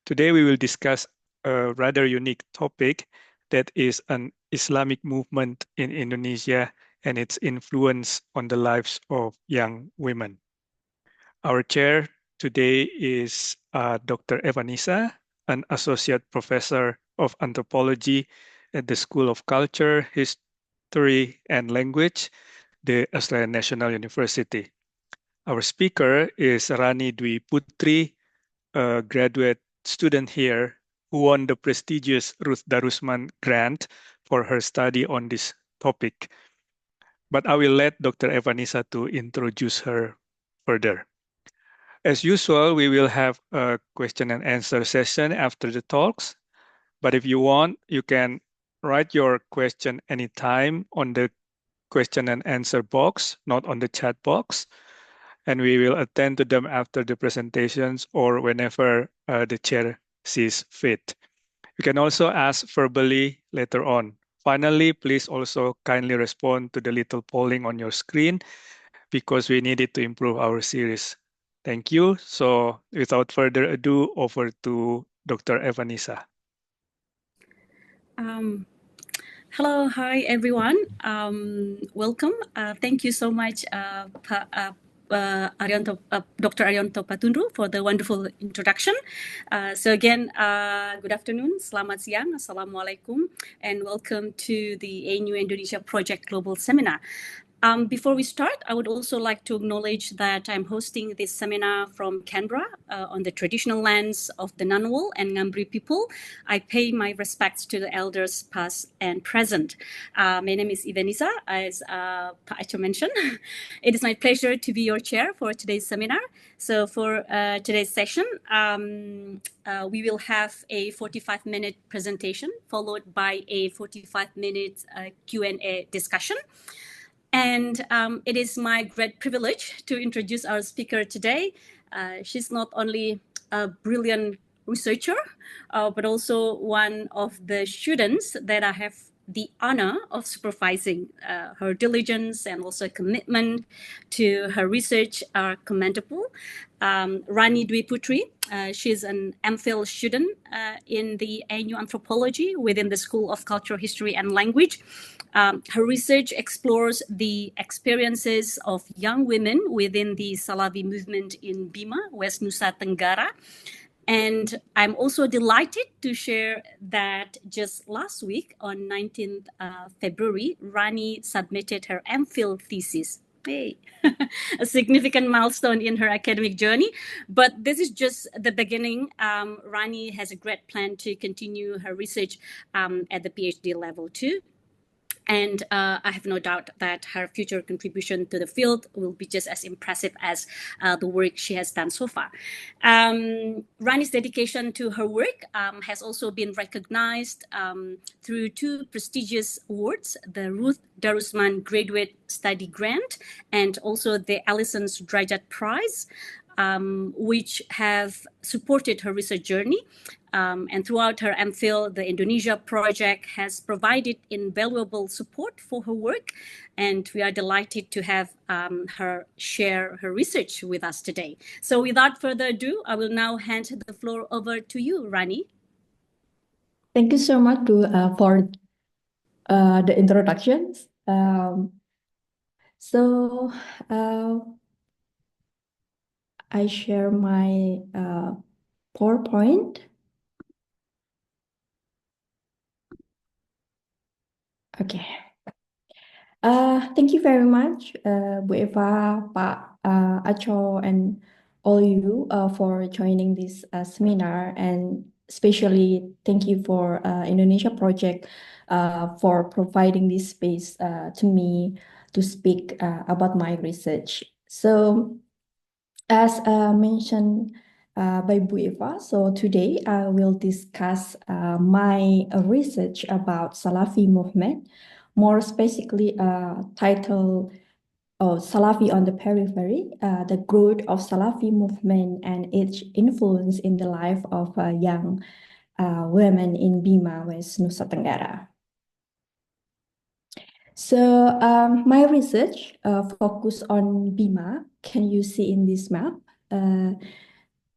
Today we will discuss a rather unique topic that is an Islamic movement in Indonesia and its influence on the lives of young women. Our chair today is Dr. Evanisa, an associate professor of anthropology at the School of Culture, History and Language, the Australian National University. Our speaker is Rani Dwi Putri, a graduate student here who won the prestigious Ruth Darusman grant for her study on this topic. But I will let Dr. Evanisa to introduce her further. As usual, we will have a question and answer session after the talks. But if you want, you can write your question anytime on the question and answer box, not on the chat box. And we will attend to them after the presentations or whenever the chair sees fit. You can also ask verbally later on. Finally, please also kindly respond to the little polling on your screen because we need it to improve our series. Thank you. So without further ado, over to Dr. Evanisa. Hello, hi everyone. Welcome. Thank you so much, Dr. Arianto Patundru, for the wonderful introduction. So again, good afternoon, selamat siang, assalamualaikum, and welcome to the ANU Indonesia Project Global Seminar. Before we start, I would also like to acknowledge that I'm hosting this seminar from Canberra on the traditional lands of the Ngunnawal and Ngambri people. I pay my respects to the elders past and present. My name is Ivanisa, as Pak Acho mentioned. It is my pleasure to be your chair for today's seminar. So for today's session, we will have a 45-minute presentation followed by a 45-minute Q&A discussion. And it is my great privilege to introduce our speaker today. She's not only a brilliant researcher, but also one of the students that I have the honor of supervising. Her diligence and also commitment to her research are commendable. Rani Dwi Putri, she's an MPhil student in the ANU Anthropology within the School of Culture, History and Language. Her research explores the experiences of young women within the Salafi movement in Bima, West Nusa Tenggara. And I'm also delighted to share that just last week on 19th February, Rani submitted her MPhil thesis. Hey, a significant milestone in her academic journey. But this is just the beginning. Rani has a great plan to continue her research at the PhD level too. And I have no doubt that her future contribution to the field will be just as impressive as the work she has done so far. Rani's dedication to her work has also been recognized through two prestigious awards, the Ruth Darusman Graduate Study Grant and also the Allison's Drajat Prize, which have supported her research journey. And throughout her MPhil, the Indonesia project has provided invaluable support for her work. And we are delighted to have her share her research with us today. So without further ado, I will now hand the floor over to you, Rani. Thank you so much for the introductions. I share my PowerPoint. Okay. Thank you very much, Bu Eva, Pak Acho, and all you for joining this seminar, and especially thank you for Indonesia Project for providing this space to me to speak about my research. So, as mentioned by Bu Eva, so today I will discuss my research about Salafi movement, more specifically titled Salafi on the Periphery, the growth of Salafi movement and its influence in the life of young women in Bima, West Nusa Tenggara. So my research focus on Bima. Can you see in this map?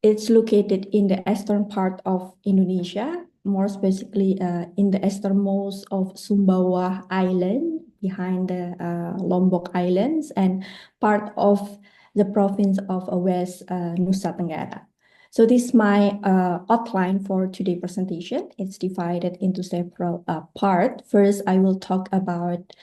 It's located in the eastern part of Indonesia, more specifically in the easternmost of Sumbawa Island, behind the Lombok Islands, and part of the province of West Nusa Tenggara. So this is my outline for today's presentation. It's divided into several parts. First, I will talk about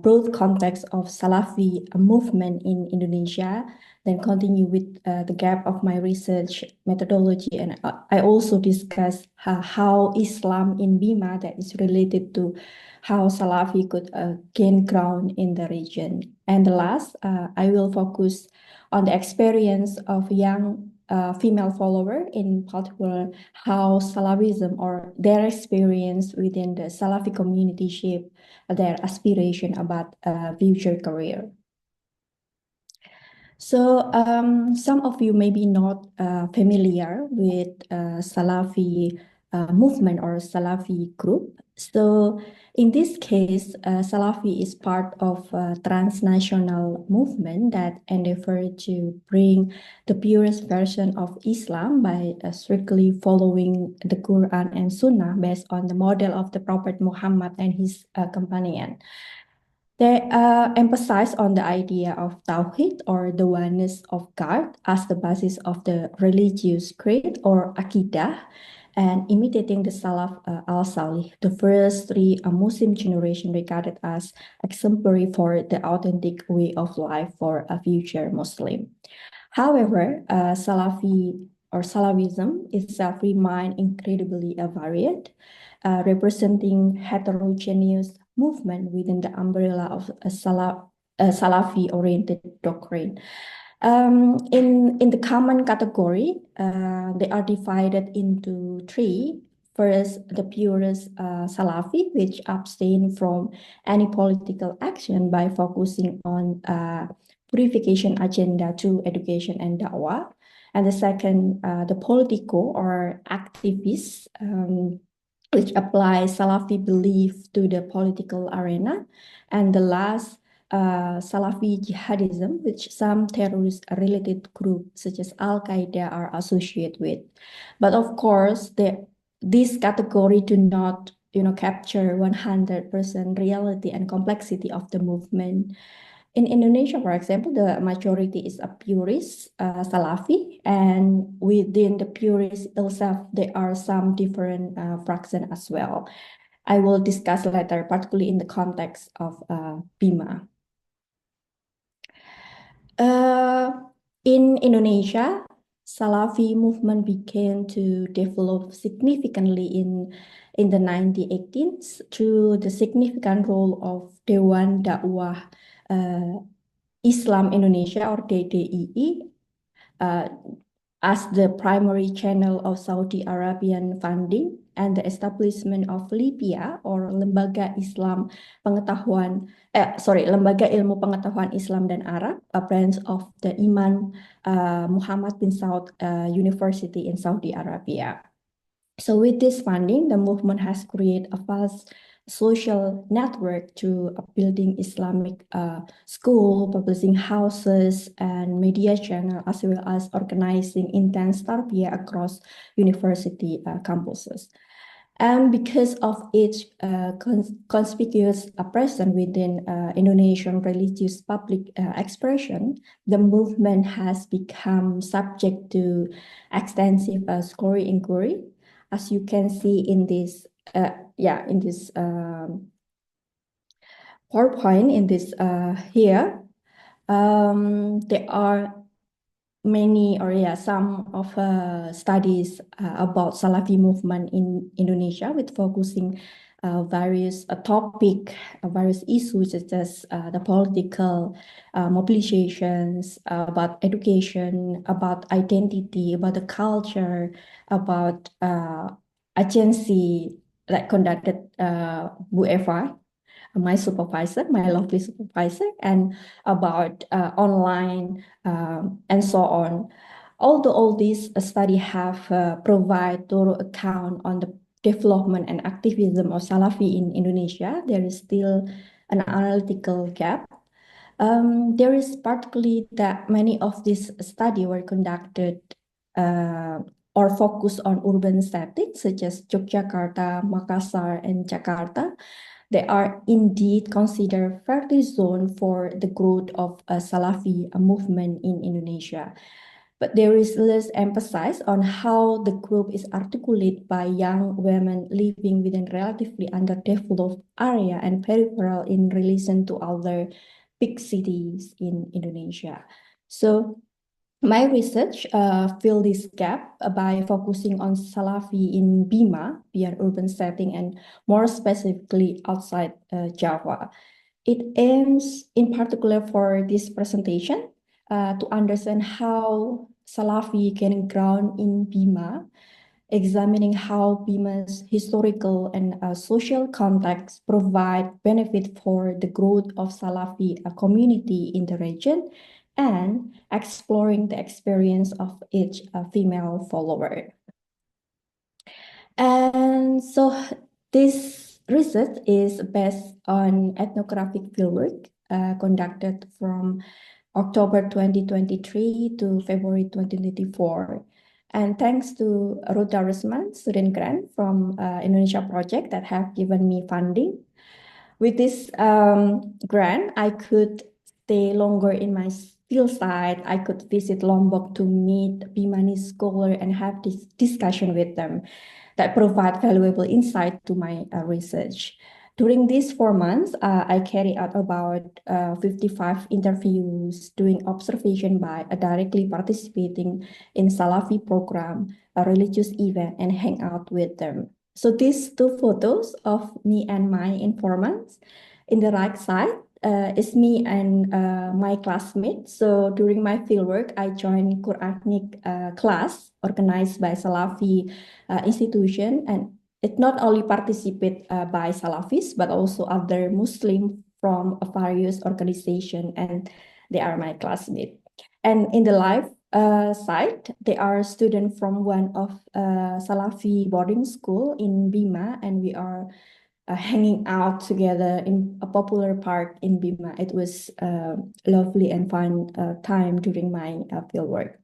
broad context of Salafi movement in Indonesia, then continue with the gap of my research methodology. And I also discuss how Islam in Bima that is related to how Salafi could gain ground in the region. And the last, I will focus on the experience of young female follower, in particular, how Salafism or their experience within the Salafi community shape their aspiration about a future career. So some of you may be not familiar with Salafi movement or Salafi group. So in this case, Salafi is part of a transnational movement that endeavor to bring the purest version of Islam by strictly following the Quran and Sunnah based on the model of the Prophet Muhammad and his companion. They emphasize on the idea of Tawhid or the oneness of God as the basis of the religious creed or Aqidah, and imitating the Salaf al-Salih, the first three Muslim generation regarded as exemplary for the authentic way of life for a future Muslim. However, Salafi or Salafism itself remain incredibly varied, representing heterogeneous movement within the umbrella of a Salafi-oriented doctrine. In the common category, they are divided into three. First, the purest Salafi, which abstain from any political action by focusing on purification agenda to education and da'wah. And the second, the political or activists, which apply Salafi belief to the political arena. And the last, Salafi jihadism, which some terrorist-related groups such as Al-Qaeda are associated with. But of course, this category do not capture 100% reality and complexity of the movement. In Indonesia, for example, the majority is a purist Salafi, and within the purist itself, there are some different fractions as well. I will discuss later, particularly in the context of Bima. In Indonesia, Salafi movement began to develop significantly in the 1918s through the significant role of Dewan Dakwah Islam Indonesia or DDII as the primary channel of Saudi Arabian funding, and the establishment of Libya or Lembaga Ilmu Pengetahuan Islam dan Arab, a branch of the Imam Muhammad bin Saud University in Saudi Arabia. So with this funding, the movement has created a vast social network to building Islamic school, publishing houses, and media channel, as well as organizing intense tarbiyah across university campuses. And because of its conspicuous presence within Indonesian religious public expression, the movement has become subject to extensive scholarly inquiry. As you can see in this, PowerPoint, in this here, there are some of studies about Salafi movement in Indonesia, with focusing various various issues such as the political mobilizations, about education, about identity, about the culture, about agency that conducted Bu Eva, my supervisor, my lovely supervisor, and about online and so on. Although all these study have provide thorough account on the development and activism of Salafi in Indonesia, there is still an analytical gap. There is particularly that many of these studies were conducted uh, or focus on urban settings such as Yogyakarta, Makassar, and Jakarta, they are indeed considered fertile zone for the growth of a Salafi movement in Indonesia. But there is less emphasis on how the group is articulated by young women living within relatively underdeveloped area and peripheral in relation to other big cities in Indonesia. So my research fill this gap by focusing on Salafi in Bima, beyond urban setting, and more specifically outside Java. It aims, in particular for this presentation, to understand how Salafi can ground in Bima, examining how Bima's historical and social context provide benefit for the growth of Salafi community in the region, and exploring the experience of each female follower. And so this research is based on ethnographic fieldwork conducted from October 2023 to February 2024. And thanks to Ruta Resman student grant from Indonesia project that have given me funding. With this grant, I could stay longer in my field site. I could visit Lombok to meet Bimani scholar and have this discussion with them that provide valuable insight to my research. During these 4 months, I carried out about 55 interviews, doing observation by directly participating in Salafi program, a religious event, and hang out with them. So these two photos of me and my informants. In the right side is me and my classmates. So during my fieldwork, I joined Quranic class organized by Salafi institution, and it not only participate by Salafis but also other Muslim from various organization, and they are my classmates. And in the live side, they are students from one of Salafi boarding school in Bima, and we are hanging out together in a popular park in Bima. It was lovely and fun time during my fieldwork.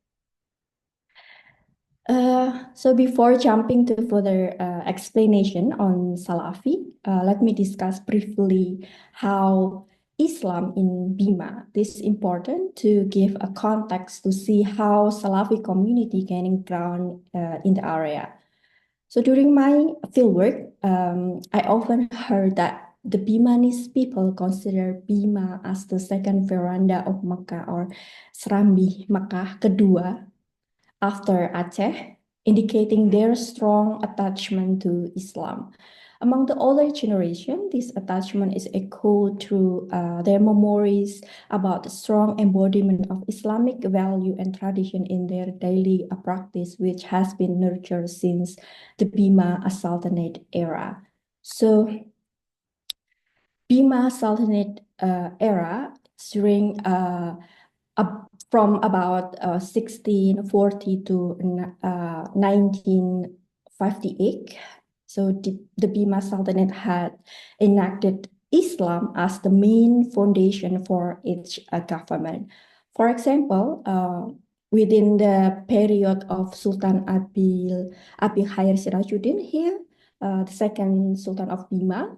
So before jumping to further explanation on Salafi, let me discuss briefly how Islam in Bima. This is important to give a context to see how Salafi community gaining ground in the area. So during my fieldwork, I often heard that the Bimanese people consider Bima as the second veranda of Makkah, or Serambi Makkah kedua after Aceh, indicating their strong attachment to Islam. Among the older generation, this attachment is echoed through their memories about the strong embodiment of Islamic value and tradition in their daily practice, which has been nurtured since the Bima Sultanate era. So Bima Sultanate era during from about 1640 to 1958. So the Bima Sultanate had enacted Islam as the main foundation for its government. For example, within the period of Sultan Abi Khair Sirajuddin here, the second Sultan of Bima,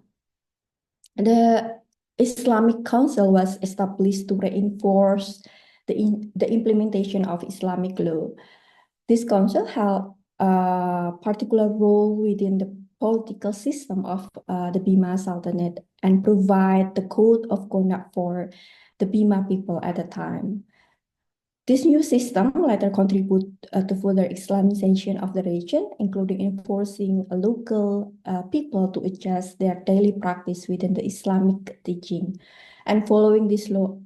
the Islamic Council was established to reinforce the implementation of Islamic law. This council held a particular role within the political system of the Bima Sultanate and provide the code of conduct for the Bima people at the time. This new system later contributed to further Islamization of the region, including enforcing local people to adjust their daily practice within the Islamic teaching. And following this law,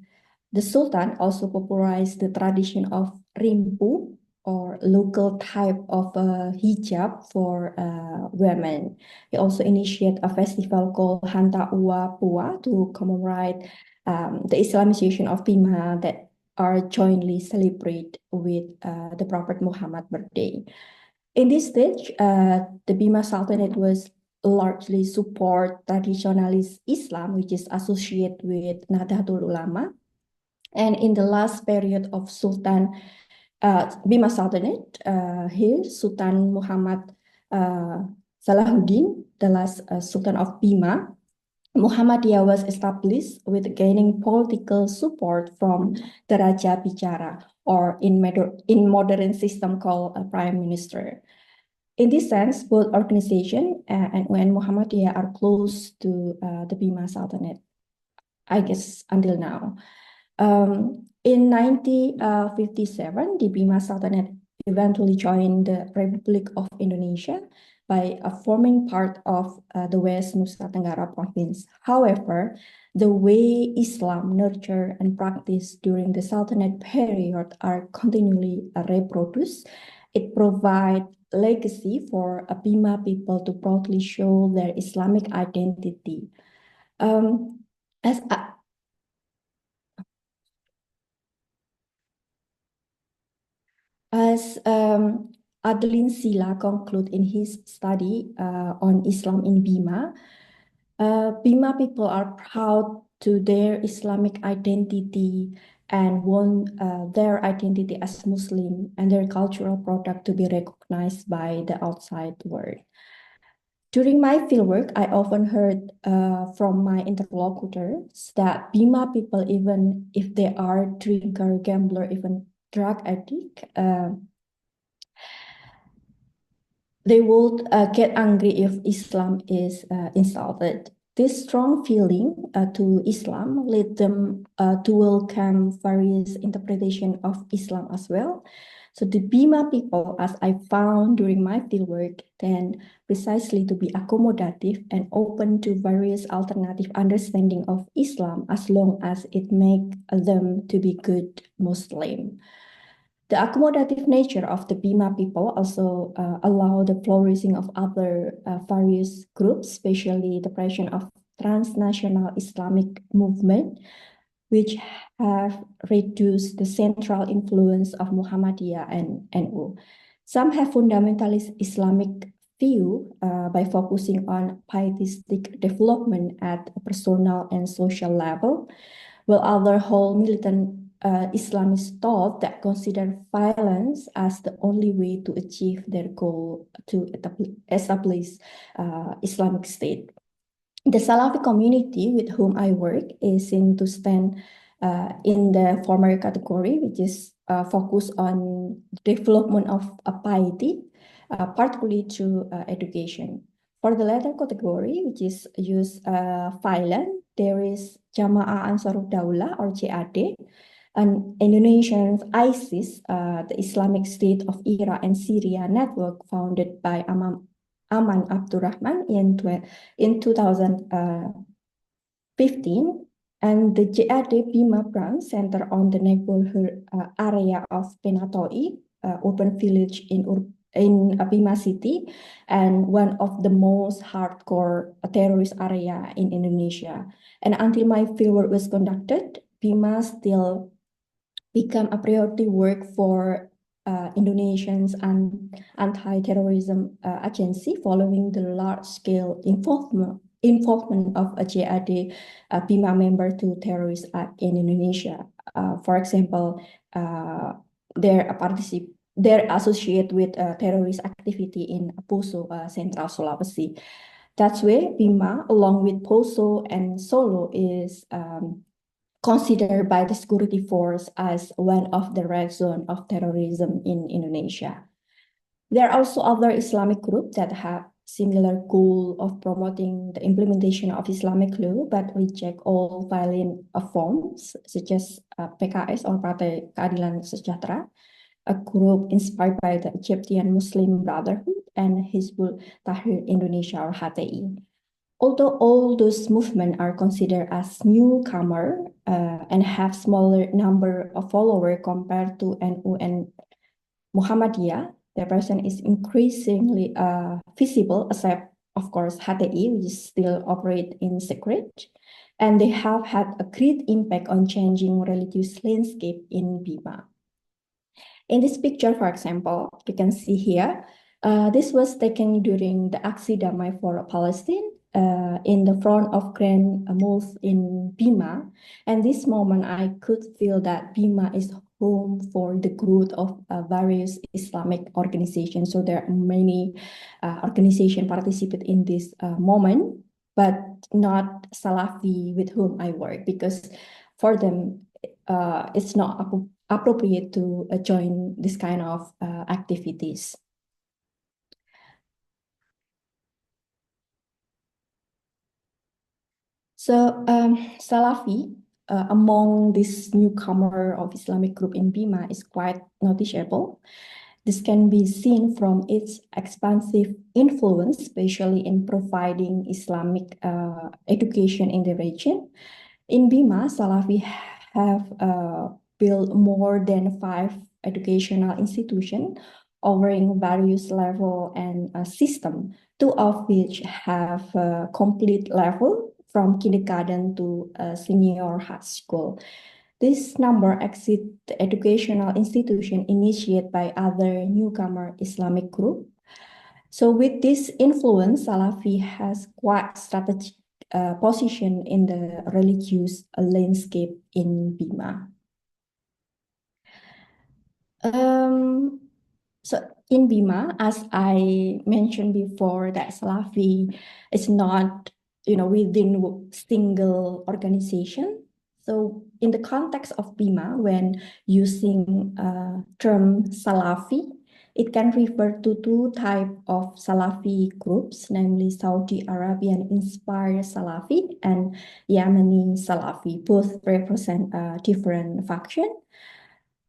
the Sultan also popularized the tradition of rimpu, or local type of hijab for women. He also initiated a festival called Hanta Ua Pua to commemorate the Islamization of Bima that are jointly celebrated with the Prophet Muhammad birthday. In this stage, the Bima Sultanate was largely support traditionalist Islam, which is associated with Nahdlatul Ulama. And in the last period of Sultan Bima Sultanate, here Sultan Muhammad Salahuddin, the last Sultan of Bima, Muhammadiyah was established with gaining political support from the Raja Bicara, or in modern system called a prime minister. In this sense, both organization and Muhammadiyah are close to the Bima Sultanate, I guess, until now. In 1957, the Bima Sultanate eventually joined the Republic of Indonesia by forming part of the West Nusa Tenggara province. However, the way Islam nurtured and practiced during the Sultanate period are continually reproduced. It provides legacy for Bima people to proudly show their Islamic identity. As Adeline Sila conclude in his study on Islam in Bima, Bima people are proud to their Islamic identity and want their identity as Muslim and their cultural product to be recognized by the outside world. During my fieldwork, I often heard from my interlocutors that Bima people, even if they are drinker, gambler, even drug addict, they would get angry if Islam is insulted. This strong feeling to Islam led them to welcome various interpretation of Islam as well. So the Bima people, as I found during my fieldwork, tend precisely to be accommodative and open to various alternative understanding of Islam as long as it makes them to be good Muslim. The accommodative nature of the Bima people also allow the flourishing of other various groups, especially the presence of transnational Islamic movement, which have reduced the central influence of Muhammadiyah and NU. Some have fundamentalist Islamic view by focusing on pietistic development at a personal and social level, while others hold militant Islamist thought that consider violence as the only way to achieve their goal to establish Islamic State. The Salafi community with whom I work is seen to stand in the former category, which is focused on development of a piety, particularly through education. For the latter category, which is use violence, there is Jama'ah Ansarud Daulah, or JAD, an Indonesian ISIS, the Islamic State of Iraq and Syria network founded by Aman Abdurrahman in 2015, and the JAD Bima branch center on the neighborhood area of Penatoi, urban village in Bima city, and one of the most hardcore terrorist area in Indonesia. And until my fieldwork was conducted, Bima still become a priority work for Indonesians and anti-terrorism agency following the large-scale involvement of a JAD Bima member to terrorist act in Indonesia. For example, they're associated with terrorist activity in Poso, Central Sulawesi. That's why Bima, along with Poso and Solo, is considered by the security force as one of the red zone of terrorism in Indonesia. There are also other Islamic groups that have similar goal of promoting the implementation of Islamic law, but reject all violent forms, such as PKS, or Partai Keadilan Sejahtera, a group inspired by the Egyptian Muslim Brotherhood, and Hizbut Tahrir Indonesia, or HTI. Although all those movements are considered as newcomer and have smaller number of followers compared to NU and Muhammadiyah, their presence is increasingly visible, except, of course, HTI, which still operate in secret. And they have had a great impact on changing religious landscape in Bima. In this picture, for example, you can see here, this was taken during the Aksi Damai for Palestine, in the front of Grand Mosque in Bima. And this moment, I could feel that Bima is home for the growth of various Islamic organizations. So there are many organizations participate in this moment, but not Salafi with whom I work, because for them it's not appropriate to join this kind of activities. So Salafi among this newcomer of Islamic group in Bima is quite noticeable. This can be seen from its expansive influence, especially in providing Islamic education in the region. In Bima, Salafi have built more than 5 educational institutions offering various level and system, 2 of which have a complete level from kindergarten to senior high school. This number exceeds the educational institution initiated by other newcomer Islamic group. So with this influence, Salafi has quite strategic position in the religious landscape in Bima. So in Bima, as I mentioned before, that Salafi is not, within single organization. So in the context of Bima, when using term Salafi, it can refer to 2 types of Salafi groups, namely Saudi Arabian-inspired Salafi and Yemeni Salafi. Both represent different factions.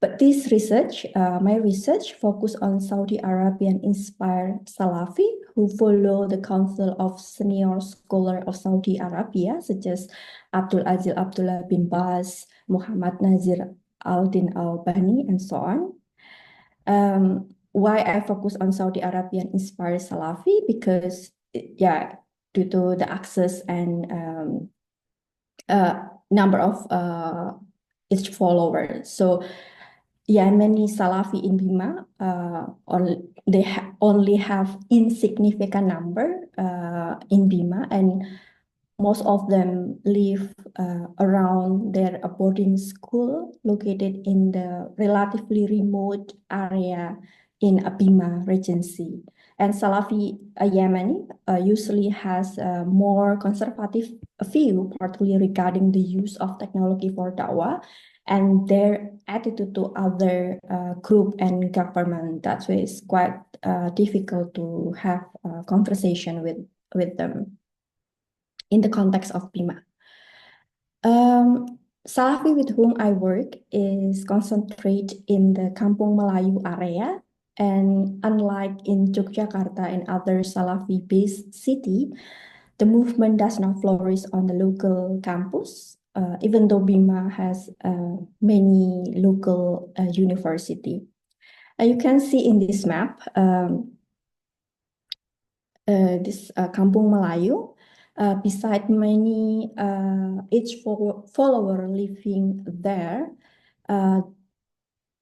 But this research, my research, focused on Saudi Arabian-inspired Salafi who follow the counsel of senior scholars of Saudi Arabia, such as Abdul Aziz Abdullah bin Baz, Muhammad Nazir al-Din al-Bani, and so on. Why I focus on Saudi Arabian-inspired Salafi? Because, due to the access and number of its followers. So Yemeni Salafi in Bima, they only have insignificant number in Bima, and most of them live around their boarding school located in the relatively remote area in Bima Regency. And Salafi Yemeni usually has a more conservative view, particularly regarding the use of technology for da'wah and their attitude to other group and government. That's why it's quite difficult to have a conversation with them in the context of Bima. Salafi with whom I work is concentrated in the Kampung Melayu area, and unlike in Yogyakarta and other Salafi-based city, the movement does not flourish on the local campus, even though Bima has many local university. You can see in this map, this Kampung Melayu, beside many each follower living there,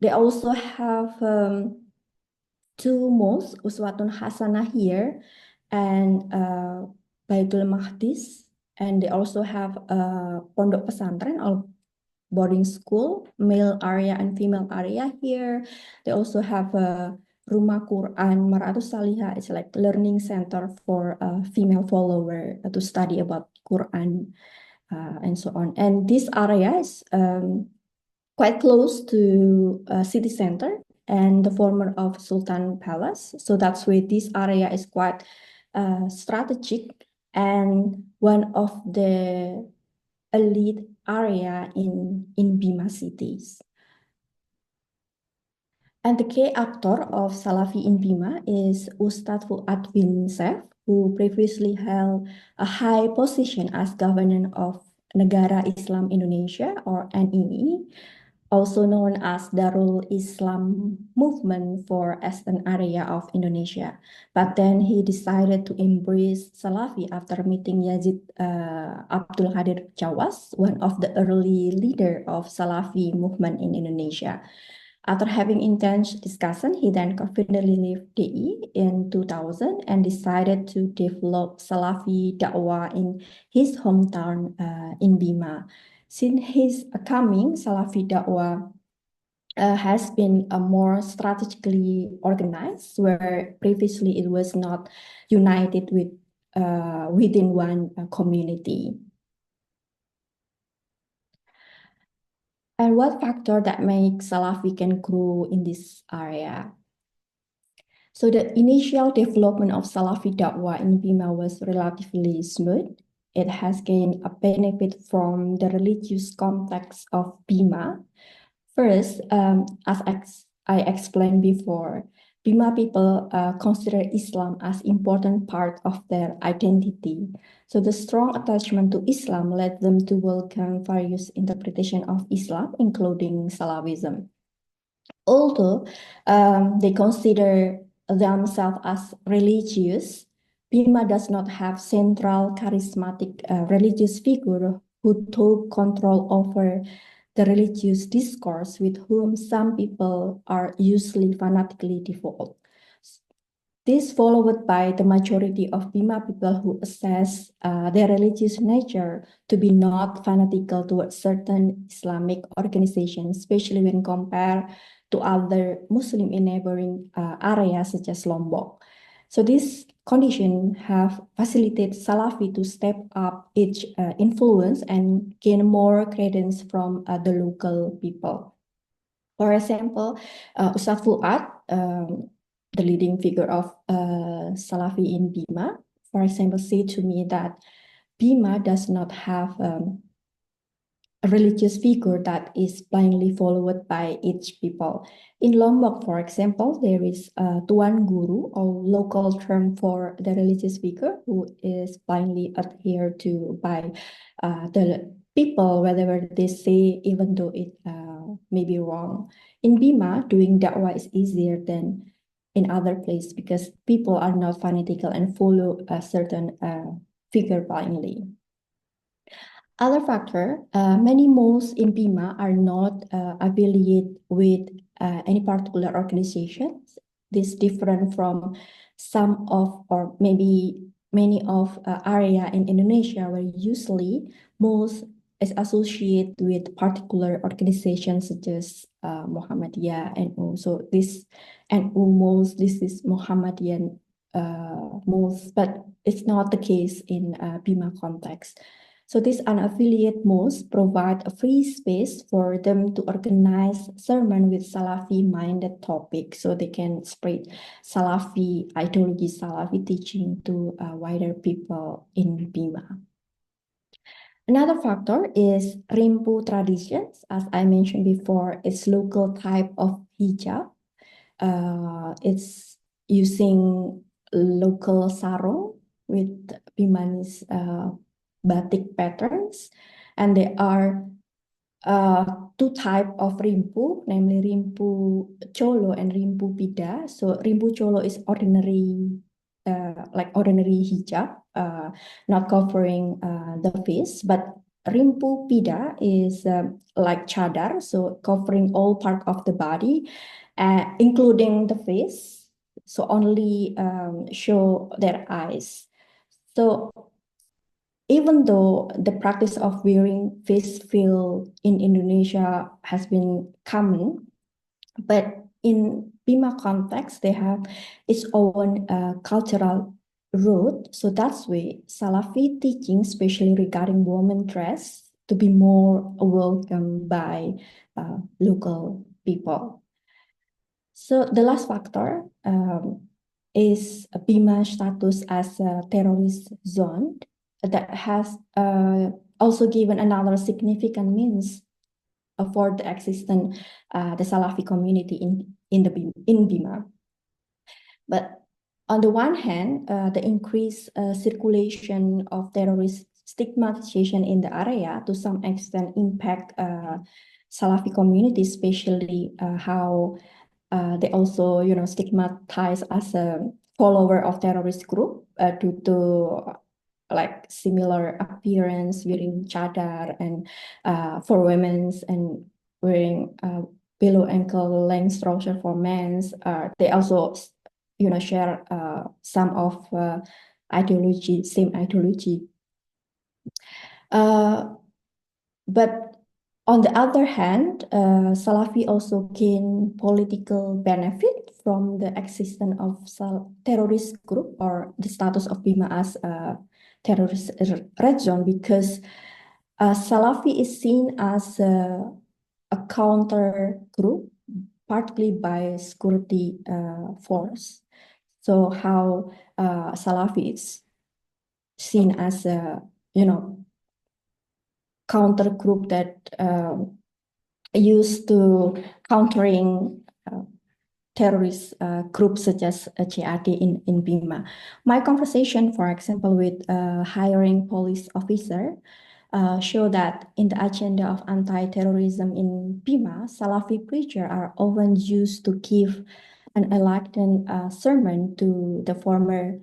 they also have 2 mosques, Uswatun Hasanah here, and Baitul Maqdis, and they also have a Pondok Pesantren or boarding school, male area and female area here. They also have a Rumah Quran Maratus Salihah. It's like learning center for female follower to study about Quran and so on. And this area is quite close to city center and the former of Sultan Palace. So that's why this area is quite strategic and one of the elite area in Bima cities. And the key actor of Salafi in Bima is Ustadz Fuad bin Saif, who previously held a high position as governor of Negara Islam Indonesia, or NII, also known as Darul Islam Movement for Eastern area of Indonesia. But then he decided to embrace Salafi after meeting Yazid Abdul Qadir Jawas, one of the early leader of Salafi movement in Indonesia. After having intense discussion, he then confidently left DI in 2000 and decided to develop Salafi Da'wah in his hometown in Bima. Since his coming, Salafi Da'wah has been more strategically organized, where previously it was not united within one community. And what factor that makes Salafi can grow in this area? So the initial development of Salafi Dawah in Bima was relatively smooth. It has gained a benefit from the religious context of Bima. First, as I explained before, Bima people consider Islam as important part of their identity. So the strong attachment to Islam led them to welcome various interpretation of Islam, including Salafism. Although they consider themselves as religious, Bima does not have central charismatic religious figure who took control over the religious discourse, with whom some people are usually fanatically devout. This followed by the majority of Bima people who assess their religious nature to be not fanatical towards certain Islamic organizations, especially when compared to other Muslim in neighboring areas such as Lombok. So this condition have facilitated Salafi to step up its influence and gain more credence from the local people. For example, Ustadz Fuad, the leading figure of Salafi in Bima, for example, said to me that Bima does not have a religious figure that is blindly followed by its people. In Lombok, for example, there is a Tuan Guru, or local term for the religious figure who is blindly adhered to by the people, whatever they say, even though it may be wrong. In Bima, doing da'wah is easier than in other places because people are not fanatical and follow a certain figure blindly. Other factor, many malls in Bima are not affiliated with any particular organizations. This different from some of, or maybe many of area in Indonesia where usually malls is associated with particular organizations such as Muhammadiyah and also this NU malls, this is Muhammadian malls, but it's not the case in Bima context. So these unaffiliated malls provide a free space for them to organize sermon with Salafi-minded topics, so they can spread Salafi ideology, Salafi teaching to wider people in Bima. Another factor is Rimpu traditions. As I mentioned before, it's local type of hijab. It's using local sarung with Bimanis batik patterns, and there are two types of rimpu, namely rimpu cholo and rimpu pida. So rimpu cholo is ordinary, like ordinary hijab, not covering the face, but rimpu pida is like chadar, so covering all part of the body, including the face, so only show their eyes. So even though the practice of wearing face veil in Indonesia has been common, but in Bima context, they have its own cultural root. So that's why Salafi teaching, especially regarding women dress, to be more welcomed by local people. So the last factor is Bima status as a terrorist zone that has also given another significant means for the existence the Salafi community in Bima. But on the one hand, the increased circulation of terrorist stigmatization in the area to some extent impact Salafi community, especially how they also, stigmatize as a follower of terrorist group due to like similar appearance, wearing chadar, and for women's, and wearing below ankle length trouser for men's. They also, share some of same ideology. But On the other hand, Salafi also gain political benefit from the existence of terrorist group or the status of Bima as a terrorist red zone because Salafi is seen as a counter group, partly by security force. So how Salafi is seen as a counter group that used to countering terrorist groups such as JAD in Bima. My conversation, for example, with a hiring police officer show that in the agenda of anti-terrorism in Bima, Salafi preachers are often used to give an enlightened sermon to the former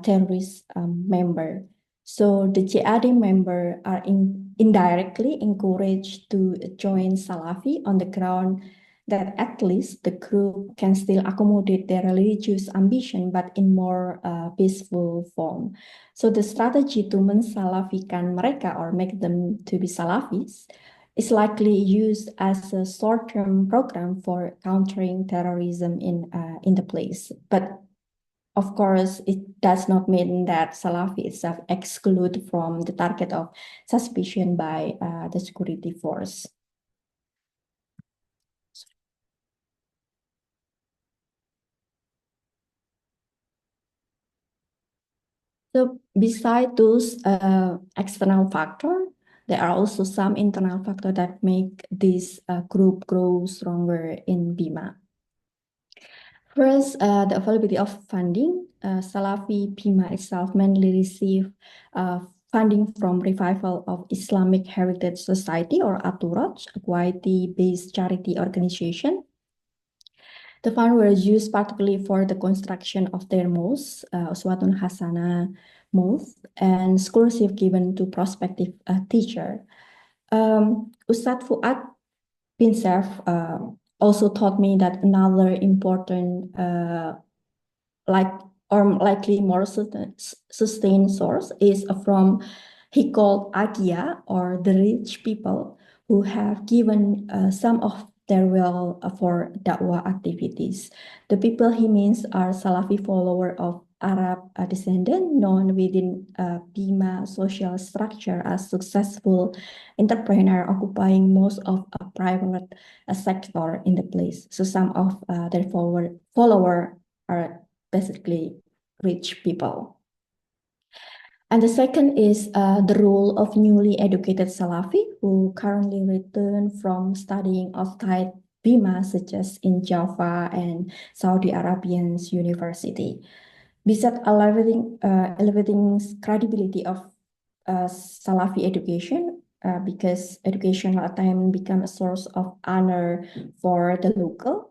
terrorist member. So the JAD member are indirectly encouraged to join Salafi on the ground that at least the group can still accommodate their religious ambition, but in more peaceful form. So the strategy to mensalafikan mereka or make them to be Salafis is likely used as a short-term program for countering terrorism in the place. But of course, it does not mean that Salafi itself exclude from the target of suspicion by the security force. So beside those external factors, there are also some internal factors that make this group grow stronger in Bima. First, the availability of funding. Salafi Bima itself mainly receive funding from Revival of Islamic Heritage Society or ATUROJ, a quality-based charity organization. The funds were used particularly for the construction of their mosque, Uswatun Hasanah Mosque, and scholarship given to prospective teacher. Ustadz Fuad bin Serf also taught me that another important like or likely more sustained source is from he called Agia or the rich people who have given some of their wealth for dakwah activities. The people he means are Salafi follower of Arab descendant known within Bima social structure as successful entrepreneur occupying most of a private sector in the place. So some of their follower are basically rich people. And the second is the role of newly educated Salafi who currently return from studying outside Bima, such as in Java and Saudi Arabian's university. Besides elevating credibility of Salafi education, because educational attainment become a source of honor for the local.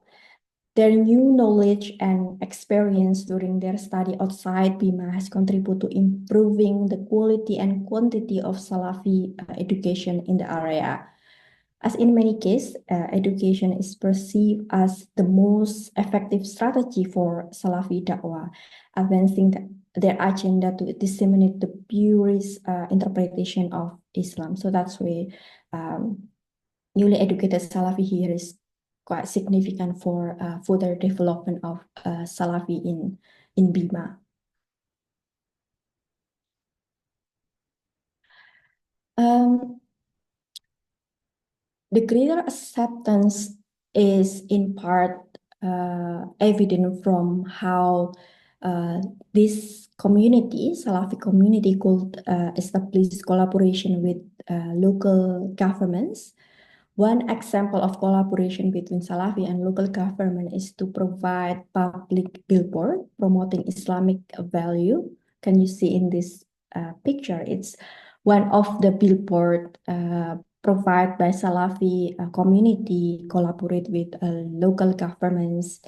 Their new knowledge and experience during their study outside Bima has contributed to improving the quality and quantity of Salafi education in the area. As in many cases, education is perceived as the most effective strategy for Salafi da'wah, advancing their agenda to disseminate the purest interpretation of Islam. So that's why newly educated Salafi here is quite significant for further development of Salafi in Bima. The greater acceptance is in part evident from how this community, Salafi community, could establish collaboration with local governments. One example of collaboration between Salafi and local government is to provide public billboard promoting Islamic value. Can you see in this picture? It's one of the billboard provided by Salafi community collaborate with local governments.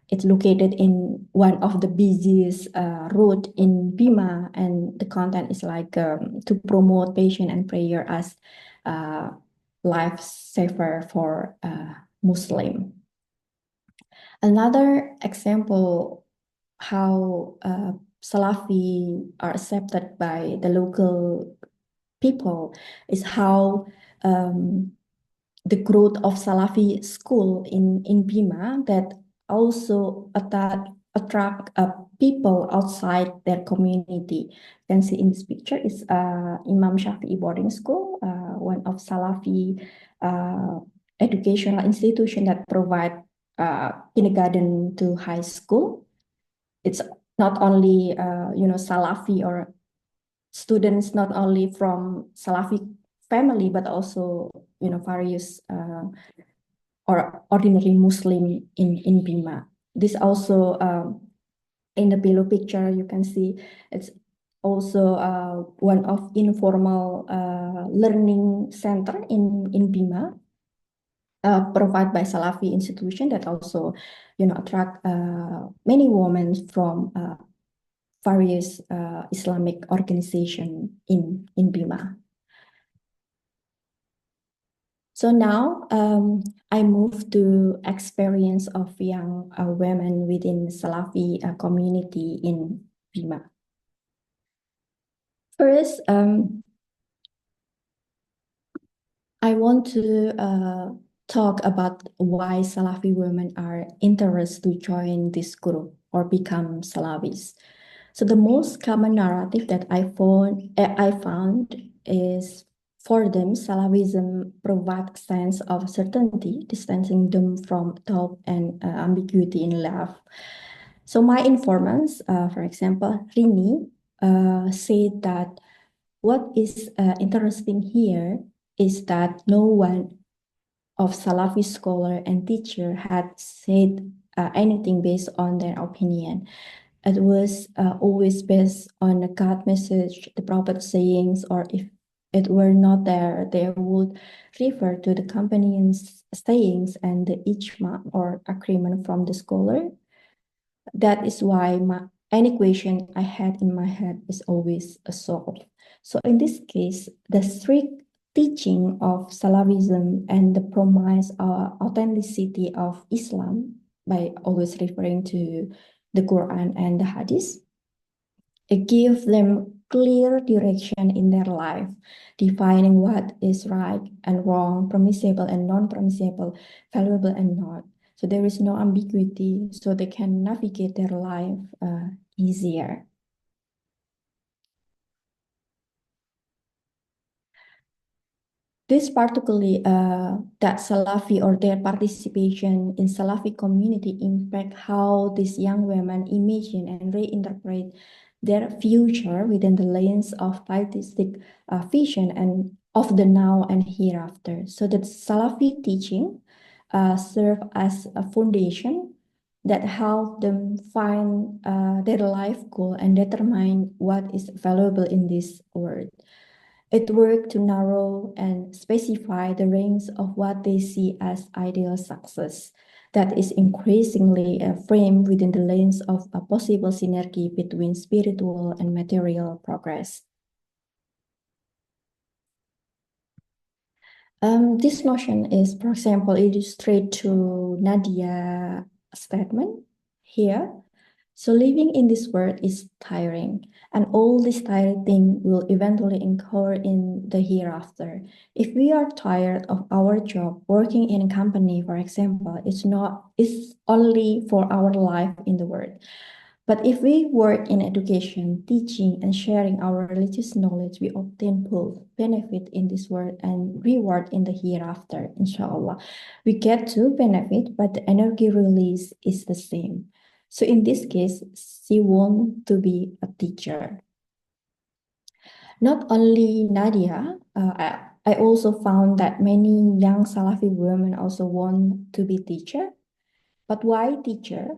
It's located in one of the busiest road in Bima, and the content is like to promote patience and prayer as lifesaver for Muslim. Another example how Salafi are accepted by the local people is how the growth of Salafi school in Bima that also attract people outside their community. You can see in this picture is Imam Shafi'i boarding school, one of Salafi educational institution that provide kindergarten to high school. It's not only Salafi or students not only from Salafi family but also various or ordinary Muslim in Bima. This also in the below picture you can see it's also one of informal learning center in Bima. Provided by Salafi institution that also, attract many women from various Islamic organization in Bima. So now I move to experience of young women within Salafi community in Bima. First, I want to talk about why Salafi women are interested to join this group or become Salafis. So the most common narrative that I found is for them, Salafism provides a sense of certainty, distancing them from doubt and ambiguity in life. So my informants, for example, Rini, said that what is interesting here is that no one of Salafi scholar and teacher had said anything based on their opinion. It was always based on the God message, the Prophet sayings, or if it were not there, they would refer to the companion's sayings and the ijma or agreement from the scholar. That is why any question I had in my head is always solved. So in this case, the strict teaching of Salafism and the promise of authenticity of Islam by always referring to the Quran and the Hadith, it gives them clear direction in their life, defining what is right and wrong, permissible and non-permissible, valuable and not. So there is no ambiguity, so they can navigate their life easier. This particularly that Salafi or their participation in Salafi community impact how these young women imagine and reinterpret their future within the lens of pietistic vision and of the now and hereafter. So that Salafi teaching serve as a foundation that help them find their life goal and determine what is valuable in this world. It worked to narrow and specify the range of what they see as ideal success that is increasingly framed within the lens of a possible synergy between spiritual and material progress. This notion is, for example, illustrated to Nadia's statement here. So living in this world is tiring, and all this tiring thing will eventually incur in the hereafter. If we are tired of our job, working in a company, for example, it's only for our life in the world. But if we work in education, teaching, and sharing our religious knowledge, we obtain both benefit in this world and reward in the hereafter, inshallah. We get to benefit, but the energy release is the same. So in this case, she wants to be a teacher. Not only Nadia, I also found that many young Salafi women also want to be teacher. But why teacher?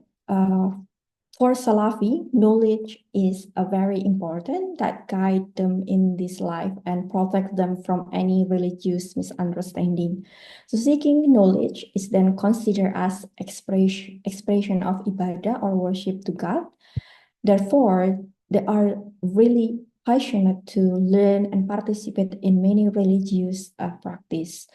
For Salafi, knowledge is a very important that guide them in this life and protect them from any religious misunderstanding. So seeking knowledge is then considered as expression of ibadah or worship to God. Therefore, they are really passionate to learn and participate in many religious practice.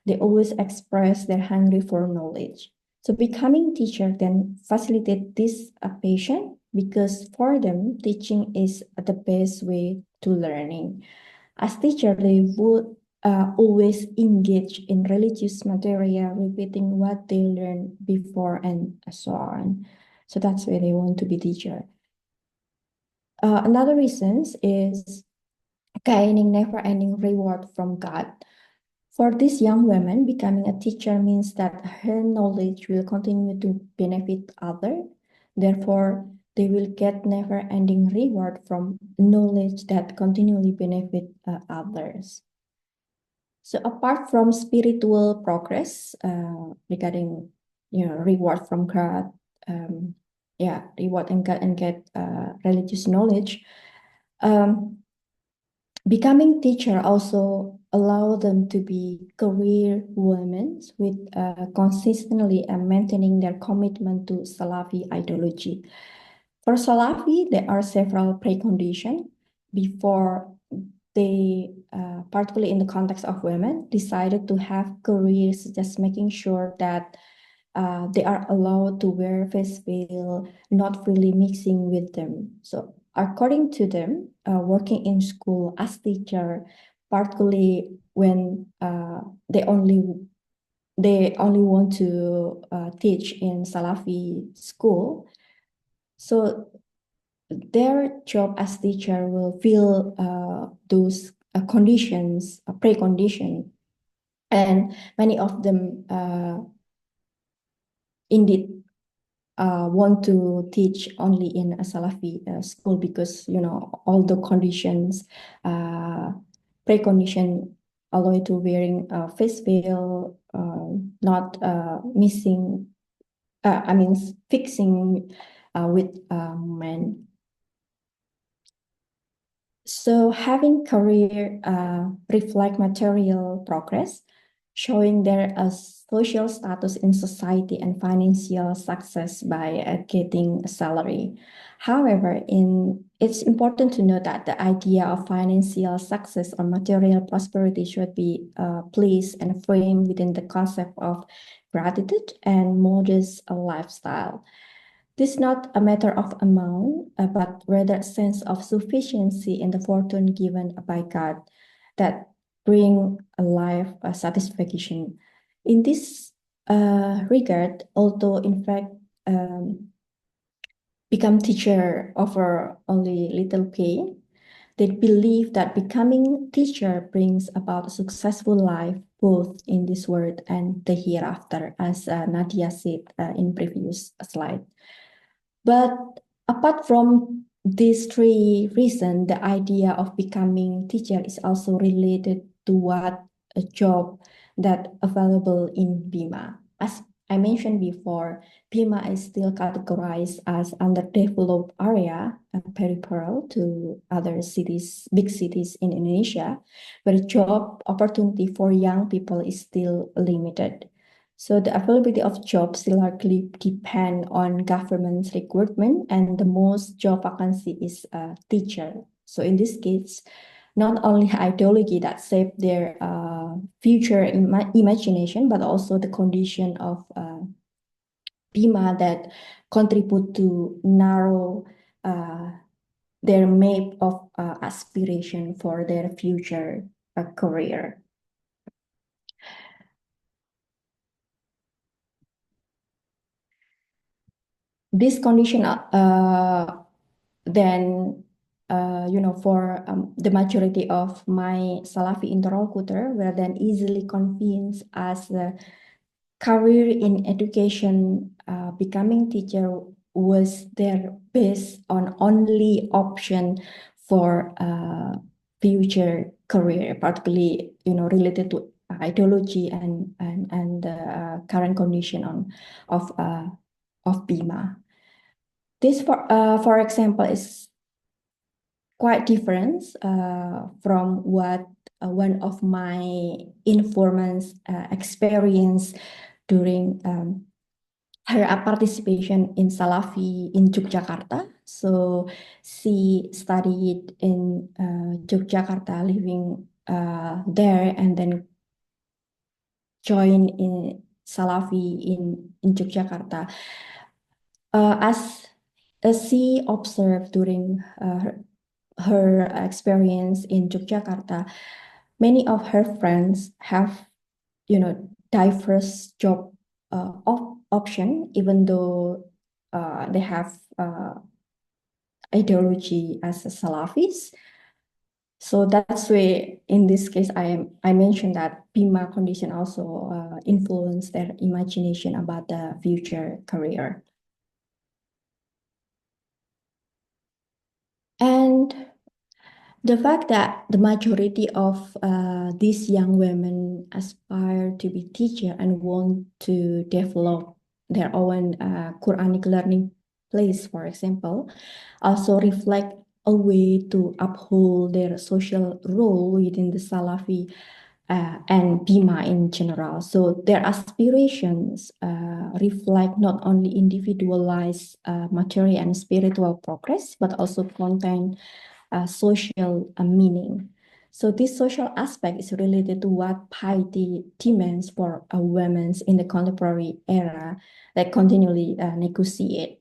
They always express their hunger for knowledge. So becoming teacher then facilitate this passion because for them, teaching is the best way to learning. As teacher, they would always engage in religious material, repeating what they learned before and so on. So that's why they want to be teacher. Another reason is gaining never-ending reward from God. For these young women, becoming a teacher means that her knowledge will continue to benefit others. Therefore, they will get never-ending reward from knowledge that continually benefit others. So apart from spiritual progress, regarding reward from God, reward and God and get religious knowledge, becoming teacher also allow them to be career women with consistently maintaining their commitment to Salafi ideology. For Salafi, there are several preconditions before they, particularly in the context of women, decided to have careers, just making sure that they are allowed to wear face veil, not freely mixing with them. So according to them, working in school as teacher, particularly when they only want to teach in Salafi school, so their job as teacher will feel those conditions, precondition, and many of them indeed want to teach only in a Salafi school because all the conditions, precondition allow you to wearing face veil, not missing, I mean fixing with men. So having career reflect material progress, showing their social status in society and financial success by getting a salary. However, it's important to note that the idea of financial success or material prosperity should be placed and framed within the concept of gratitude and modest lifestyle. This is not a matter of amount, but rather a sense of sufficiency in the fortune given by God that bring a life satisfaction. In this regard, although in fact become teacher offer only little pay, they believe that becoming teacher brings about a successful life both in this world and the hereafter, as Nadia said in previous slide. But apart from these three reasons, the idea of becoming teacher is also related to what a job that available in Bima. As I mentioned before, Bima is still categorized as underdeveloped area, peripheral to other cities, big cities in Indonesia, where job opportunity for young people is still limited. So the availability of jobs largely depend on government recruitment, and the most job vacancy is a teacher. So in this case, not only ideology that shape their future imagination, but also the condition of Bima that contribute to narrow their map of aspiration for their future career. This condition then for the majority of my Salafi interlocutor were then easily convinced as the career in education, becoming teacher was their best on only option for future career, particularly related to ideology and the current condition of Bima. This, for example, is quite different from what one of my informants experienced during her participation in Salafi in Yogyakarta. So she studied in Yogyakarta, living there, and then joined in Salafi in Yogyakarta. As she observed during her experience in Yogyakarta, many of her friends have, diverse job option, even though they have ideology as a Salafis. So that's why, in this case, I mentioned that Bima condition also influence their imagination about the future career. And the fact that the majority of these young women aspire to be teacher and want to develop their own Quranic learning place, for example, also reflect a way to uphold their social role within the Salafi and Bima in general. So their aspirations reflect not only individualized material and spiritual progress, but also contain social meaning. So this social aspect is related to what piety demands for women in the contemporary era that continually negotiate.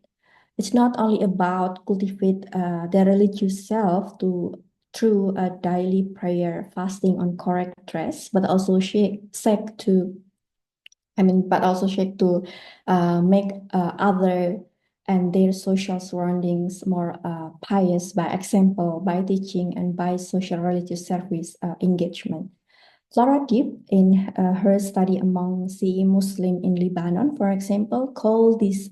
It's not only about cultivate their religious self through a daily prayer, fasting on correct dress, but also seek to make other and their social surroundings more pious by example, by teaching, and by social religious service engagement. Flora Deep, in her study among Shi'i Muslim in Lebanon, for example, called this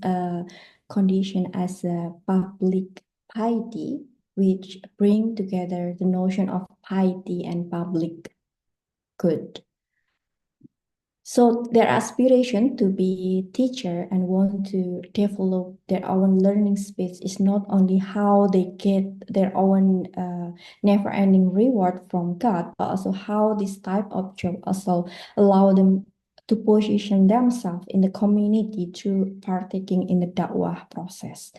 condition as a public piety, which bring together the notion of piety and public good. So their aspiration to be teacher and want to develop their own learning space is not only how they get their own never-ending reward from God, but also how this type of job also allow them to position themselves in the community through partaking in the da'wah process.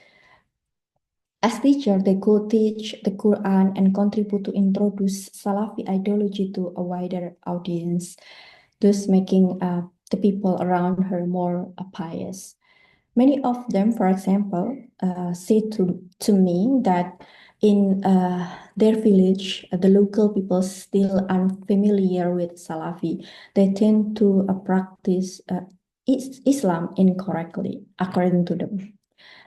As teacher, they could teach the Quran and contribute to introduce Salafi ideology to a wider audience, thus making the people around her more pious. Many of them, for example, say to me that in their village, the local people still unfamiliar with Salafi. They tend to practice Islam incorrectly, according to them.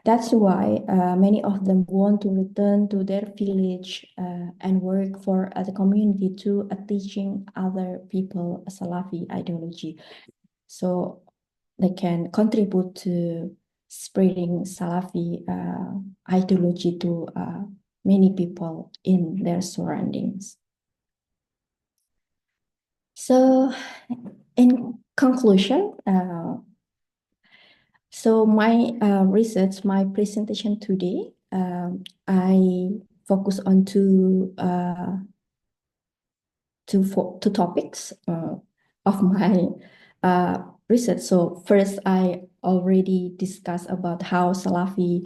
That's why many of them want to return to their village and work for the community to teaching other people a Salafi ideology. So they can contribute to spreading Salafi ideology to many people in their surroundings. So in conclusion, so my research, my presentation today, I focus on two topics of my research. So first, I already discussed about how Salafi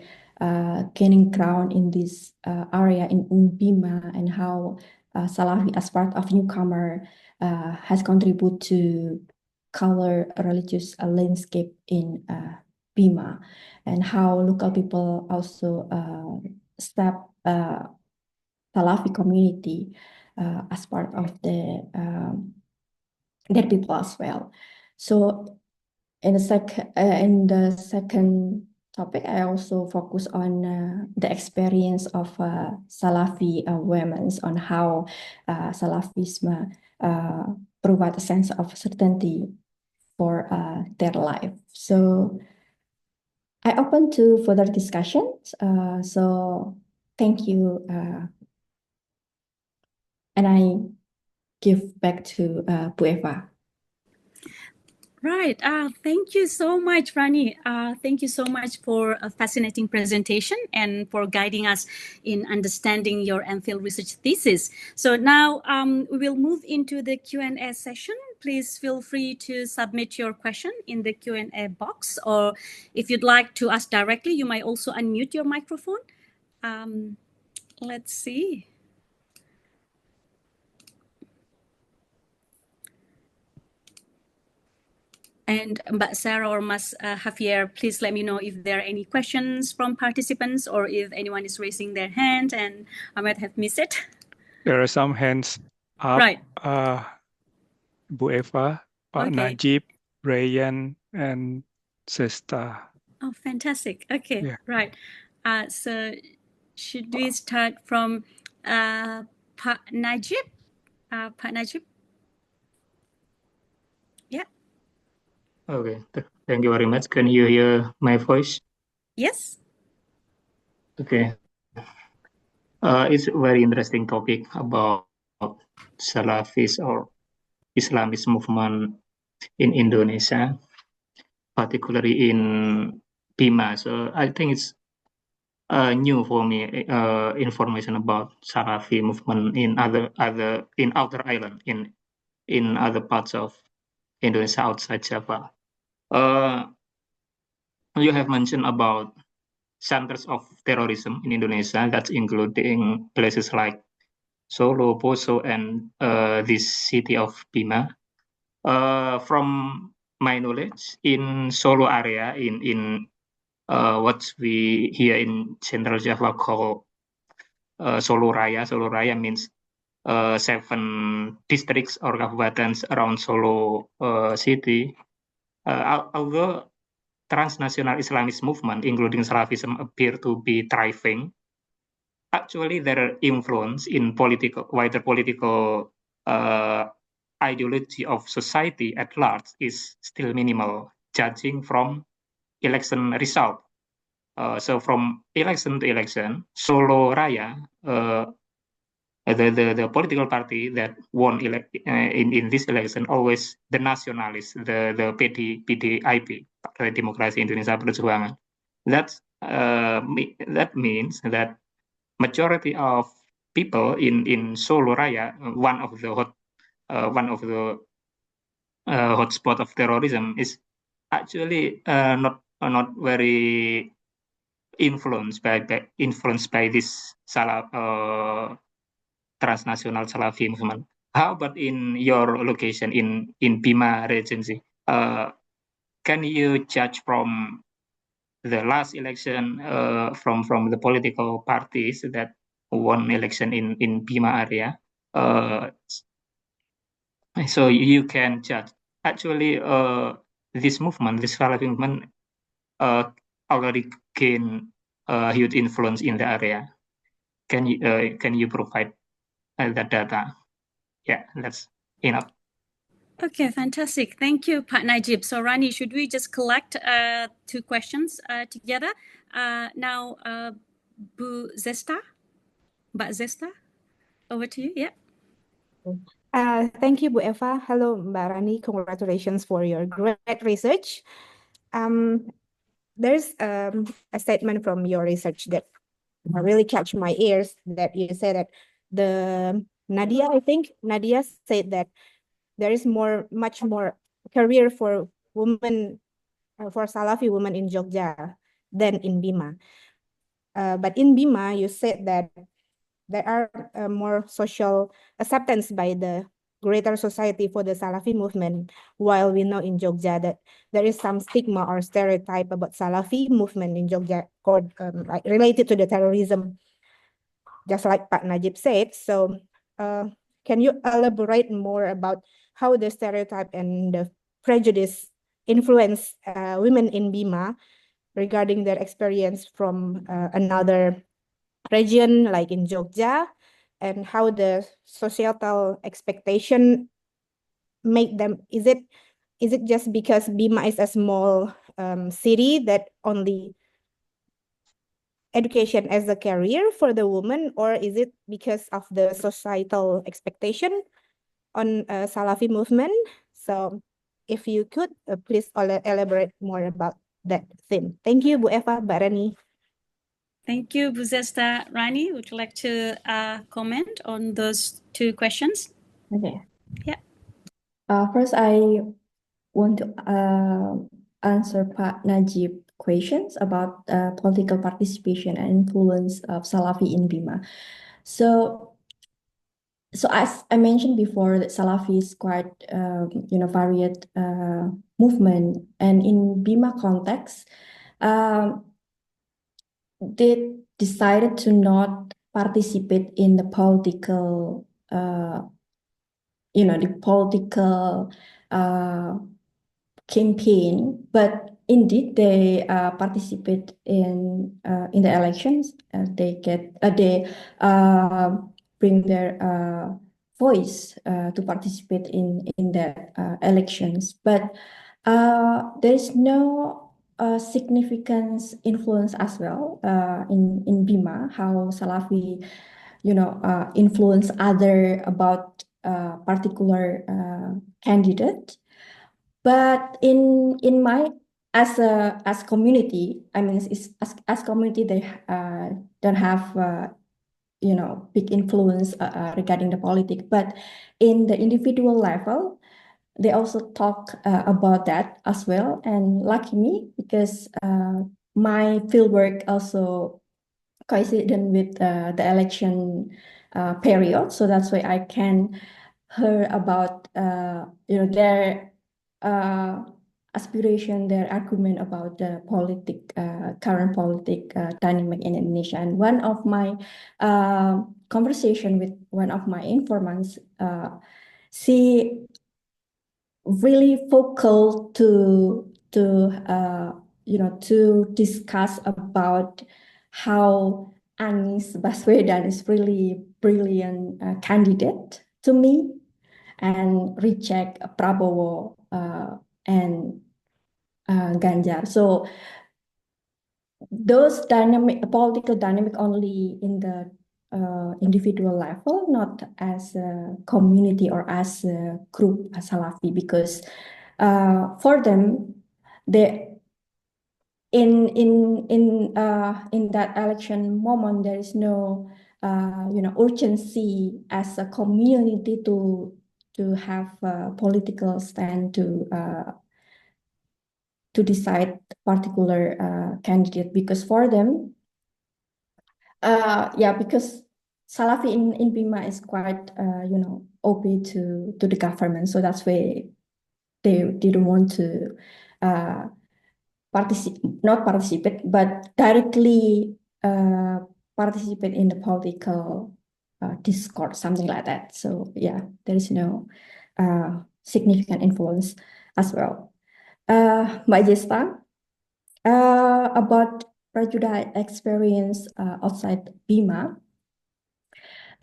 gaining ground in this area in Bima, and how Salafi as part of newcomer has contributed to color religious landscape in Bima, and how local people also step Salafi community as part of their people as well. So in the second topic, I also focus on the experience of Salafi women, on how Salafism provide a sense of certainty for their life. So I open to further discussions. So thank you, and I give back to Bu Eva. Right. Thank you so much, Rani. Thank you so much for a fascinating presentation and for guiding us in understanding your MPhil research thesis. So now we will move into the Q&A session. Please feel free to submit your question in the Q&A box, or if you'd like to ask directly, you might also unmute your microphone. Let's see. And Mbak Sarah or Mas Javier, please let me know if there are any questions from participants, or if anyone is raising their hand and I might have missed it. There are some hands Up, Right. Bu Eva, Pak Okay. Najib, Rayan, and Sesta. Oh, fantastic. Okay. Yeah. Right. So should we start from Pak Najib? Pak Najib? Yeah. Okay, thank you very much. Can you hear my voice? Yes. Okay. It's a very interesting topic about Salafis or Islamist movement in Indonesia, particularly in Bima. So I think it's new for me information about Salafi movement in other in outer island in other parts of Indonesia outside Java. You have mentioned about centers of terrorism in Indonesia, that's including places like Solo, Poso, and this city of Bima. From my knowledge, in Solo area, in what we here in Central Java call Solo Raya. Solo Raya means 7 districts or kabupaten around Solo city. Although transnational Islamist movement, including Salafism, appear to be thriving, actually their influence in wider political ideology of society at large is still minimal, judging from election result. So from election to election, Solo Raya, the political party that won in this election, always the nationalist, the PDIP, Partai Demokrasi Indonesia Perjuangan. That means that majority of people in Solo Raya, one of the hotspot of terrorism, is actually not very influenced by this transnational Salafi movement. How about in your location in Bima Regency? Can you judge from the last election from the political parties that won election in Bima area? So you can judge. Actually, this movement, this Salafi movement, already gain huge influence in the area. Can you provide that data? Yeah, that's enough. Okay, fantastic. Thank you, Pak Najib. So, Rani, should we just collect 2 questions together? Now, Bu Zesta, Mbak Zesta, over to you. Yeah. Thank you, Bu Eva. Hello, Mbak Rani. Congratulations for your great research. There's a statement from your research that really catch my ears, that you said that I think Nadia said that there is much more career for women, for Salafi women in Jogja than in Bima. But in Bima, you said that there are more social acceptance by the greater society for the Salafi movement, while we know in Jogja that there is some stigma or stereotype about Salafi movement in Jogja called, like related to the terrorism, just like Pak Najib said. So can you elaborate more about how the stereotype and the prejudice influence women in Bima regarding their experience from another region like in Jogja, and how the societal expectation make them, is it just because Bima is a small city that only education as a career for the woman, or is it because of the societal expectation on Salafi movement? So if you could please elaborate more about that theme. Thank you, Bu Eva, Mbak Rani. Thank you, Bu Zesta. Rani, would you like to comment on those 2 questions? Okay. Yeah. First, I want to answer Pak Najib questions about political participation and influence of Salafi in Bima. So as I mentioned before, that Salafi is quite varied movement, and in Bima context, they decided to not participate in the political the political campaign, but indeed they participate in the elections. They bring their voice to participate in the elections, but there is no significant influence as well in Bima, how Salafi influence other about particular candidate. But in my as community, I mean, as community, they don't have big influence regarding the politics. But in the individual level, they also talk about that as well. And lucky me, because my fieldwork also coincident with the election period, so that's why I can hear about their aspiration, their argument about the current politic dynamic in Indonesia. And one of my conversation with one of my informants, she really focal to discuss about how Anies Baswedan is really brilliant candidate to me, and reject Prabowo and Ganjar. So those political dynamic only in the individual level, not as a community or as a group, as Salafi, because for them, they in that election moment, there is no urgency as a community to have a political stand to decide particular candidate, because for them, because Salafi in Bima is quite open to the government, so that's why they didn't want to not participate, but directly participate in the political discourse, something like that. So yeah, there is no significant influence as well. Mbak Jesta, about prejudice experience outside Bima,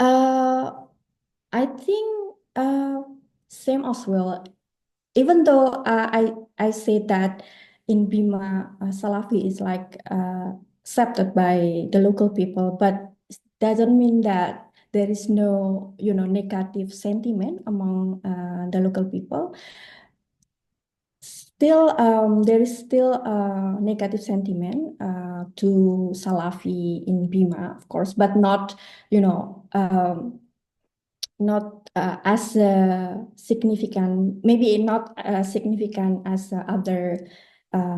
I think same as well. Even though I say that in Bima, Salafi is like accepted by the local people, but doesn't mean that there is no negative sentiment among the local people. Still, there is still a negative sentiment to Salafi in Bima, of course, but not not as significant, maybe not as significant as other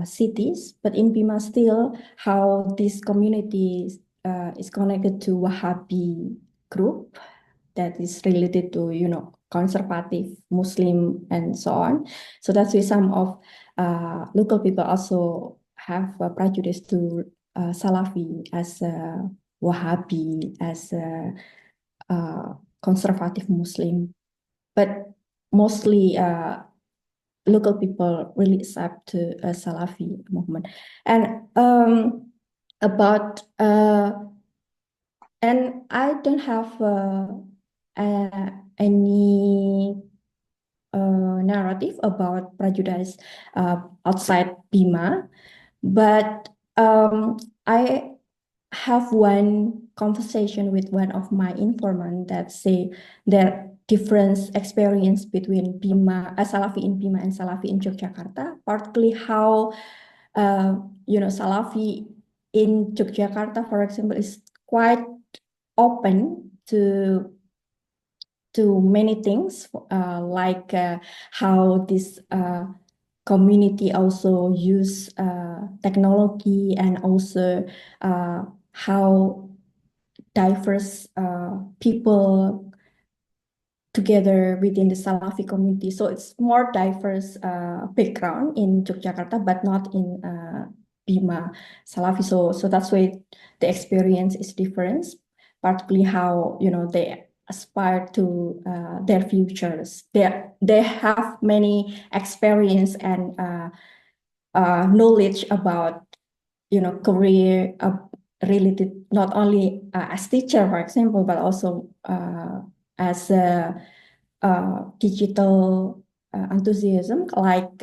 cities, but in Bima still, how this community is connected to Wahhabi group that is related to conservative Muslim and so on. So that's why some of local people also have a prejudice to Salafi as a Wahhabi, as a conservative Muslim, but mostly local people really accept a Salafi movement. And about and I don't have any narrative about prejudice outside Bima, but I have one conversation with one of my informant that say there difference experience between Bima, Salafi in Bima and Salafi in Yogyakarta, particularly how Salafi in Yogyakarta, for example, is quite open to many things, like how this community also use technology, and also how diverse people together within the Salafi community. So it's more diverse background in Yogyakarta, but not in Bima Salafi. So that's why the experience is different, particularly how they aspire to their futures. They have many experience and knowledge about, career related not only as teacher, for example, but also as a digital enthusiasm, like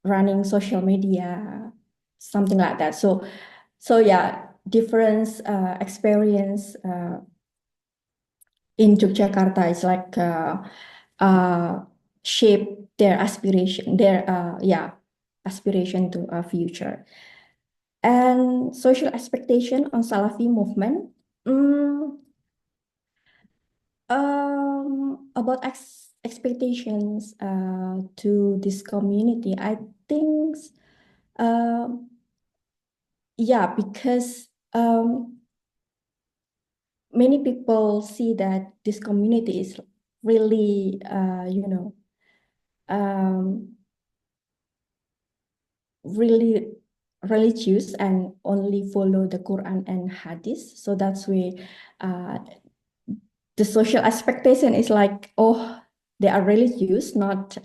running social media, something like that. So yeah, different experience in Yogyakarta is like shape their aspiration, aspiration to a future. And social expectation on Salafi movement. About expectations to this community, I think, because many people see that this community is really, really religious and only follow the Quran and Hadith. So that's why the social expectation is like, oh, they are religious, not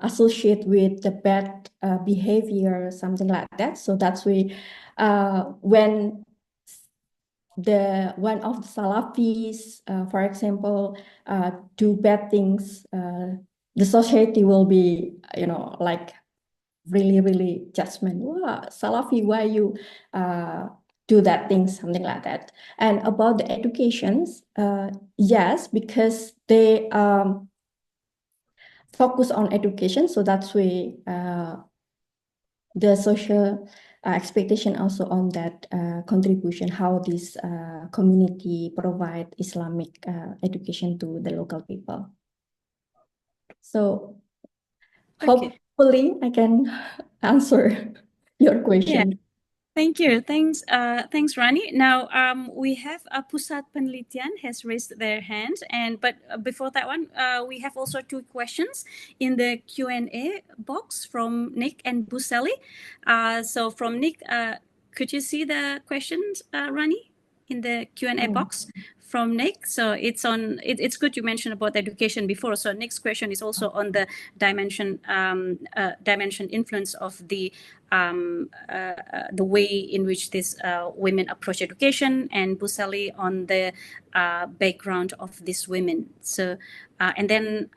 associate with the bad behavior, something like that. So that's why when one of the Salafis, for example, do bad things, the society will be, like really, really judgment. Wow, Salafi, why you do that thing, something like that. And about the educations, yes, because they focus on education, so that's why the social expectation also on that contribution, how this community provide Islamic education to the local people. So Okay. hopefully I can answer your question. Thank you. Thanks, Rani. Now, we have Pusat Penelitian has raised their hand, but before that one, we have also two questions in the Q&A box from Nick and Buseli. So from Nick, could you see the questions, Rani, in the Q&A box from Nick? So it's good you mentioned about education before. So next question is also on the dimension influence of the way in which these women approach education, and Buseli on the background of these women. So, and then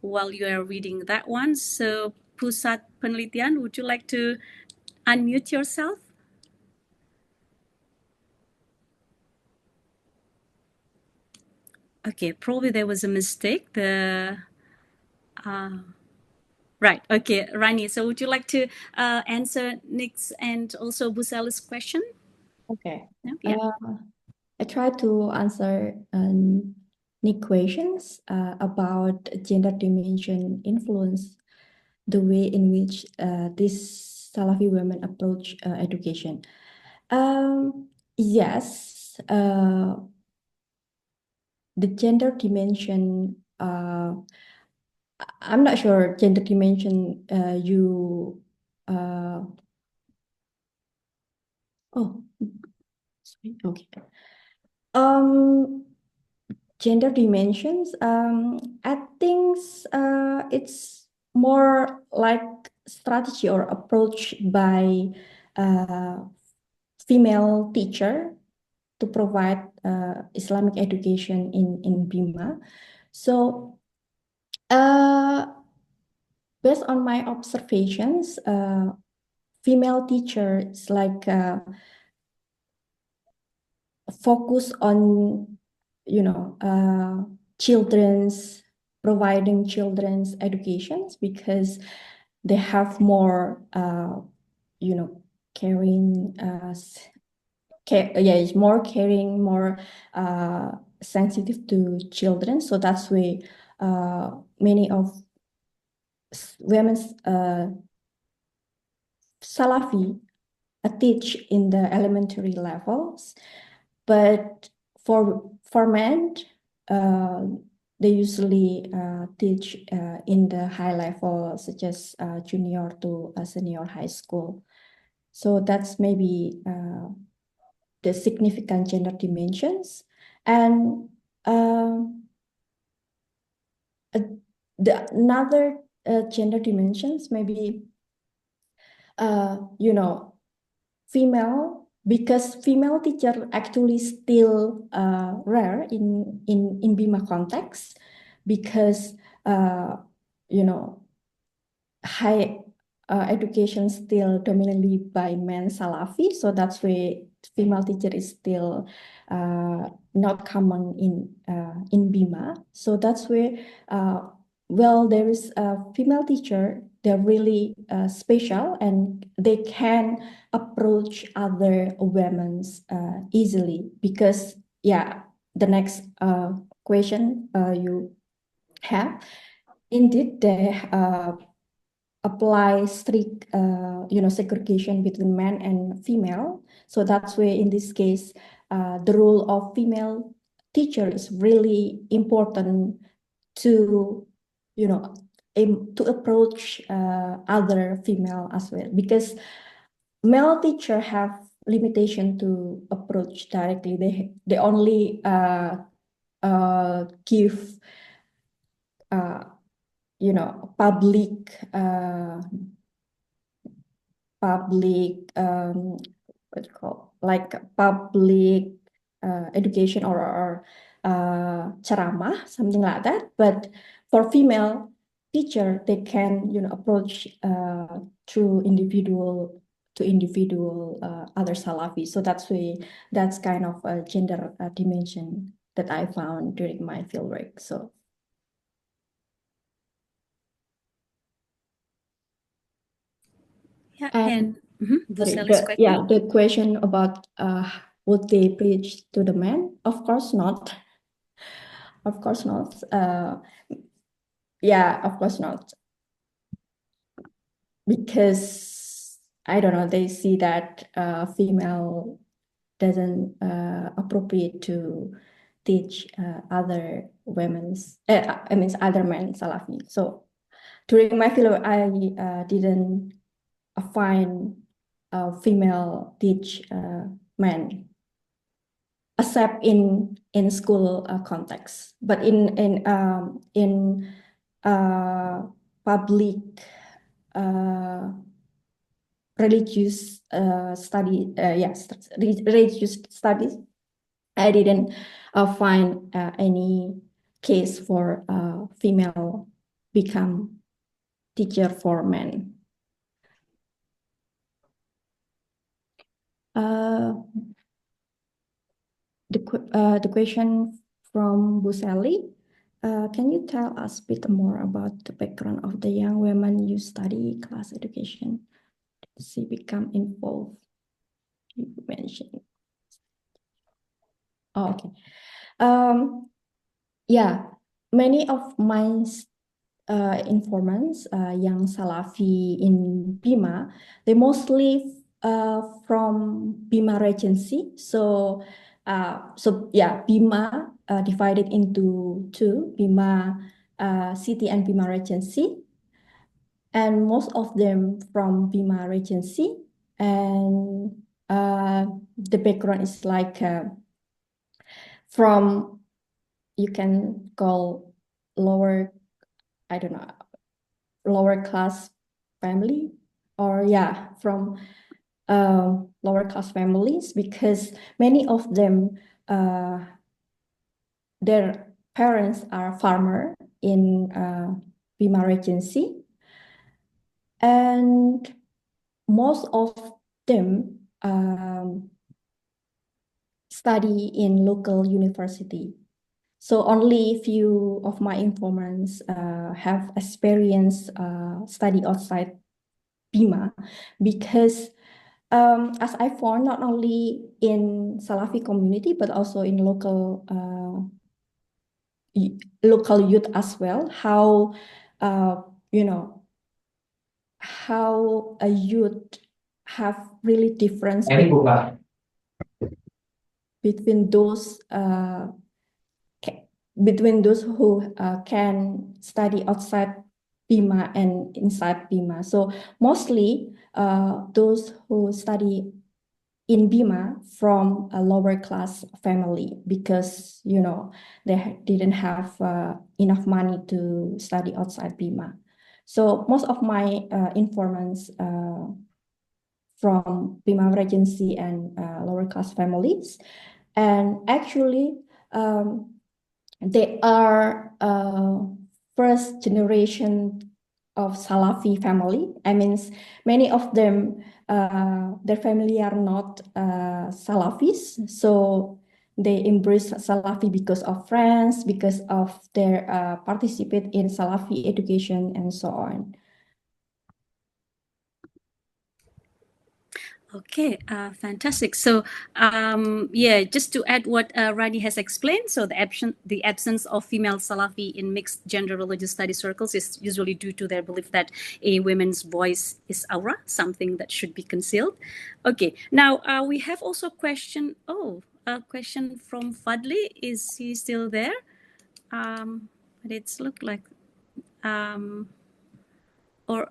while you are reading that one, so Pusat Penelitian, would you like to unmute yourself? Okay, probably there was a mistake. Right. Okay, Rani. So would you like to answer Nick's and also Buseli's question? Okay. Yeah. I try to answer Nick questions about gender dimension influence the way in which these Salafi women approach education. Yes, the gender dimension, I'm not sure gender dimension oh, sorry, okay. Gender dimensions, I think it's more like strategy or approach by female teacher to provide Islamic education in Bima. So based on my observations, female teachers like focus on, providing children's educations because they have more, caring, it's more caring, more sensitive to children. So that's why many of women's Salafi teach in the elementary levels, but for men, they usually teach in the high level, such as junior to senior high school. So that's maybe the significant gender dimensions. And the another gender dimensions, maybe, female, because female teacher actually still rare in Bima context, because high education still dominantly by men Salafi, so that's why female teacher is still not common in Bima. So that's where well, there is a female teacher, they're really special, and they can approach other women easily, because the next question you have, indeed they apply strict segregation between men and female. So that's why in this case the role of female teacher is really important to to approach other female as well, because male teacher have limitation to approach directly. They only give public what you call, like public education or ceramah, something like that. But for female teacher, they can approach through individual to individual other Salafi. So that's kind of a gender dimension that I found during my fieldwork. So Yeah, and Bu sorry, Seli's question. the question about would they preach to the men? Of course not. Of course not. Yeah, of course not. Because I don't know, they see that female doesn't appropriate to teach other women's, I mean other men Salafi. So during my field, I didn't find female teach men, except in school context, but in public religious religious studies, I didn't find any case for female become teacher for men. The question from Bu Sally, can you tell us a bit more about the background of the young women you study class education? She become involved, you mentioned. Oh, okay. Yeah, many of my informants, young Salafi in Bima, they mostly from Bima Regency. So Bima divided into two, Bima City and Bima Regency, and most of them from Bima Regency, and the background is like from, you can call lower, I don't know, lower class family, or from lower class families, because many of them their parents are farmer in Bima Regency, and most of them study in local university. So only few of my informants have experience study outside Bima, because as I found, not only in Salafi community, but also in local youth as well, how how a youth have really difference between those who can study outside Bima and inside Bima. So mostly those who study in Bima from a lower class family because, you know, they didn't have enough money to study outside Bima. So most of my informants from Bima Regency and lower class families. And actually, they are first generation of Salafi family. I mean, many of them, their family are not Salafis, so they embrace Salafi because of friends, because of their participate in Salafi education and so on. Okay, fantastic. So, yeah, just to add what Rani has explained, so the absence of female Salafi in mixed gender religious study circles is usually due to their belief that a woman's voice is aura, something that should be concealed. Okay, now we have also a question from Fadli. Is he still there? But it's looked like, or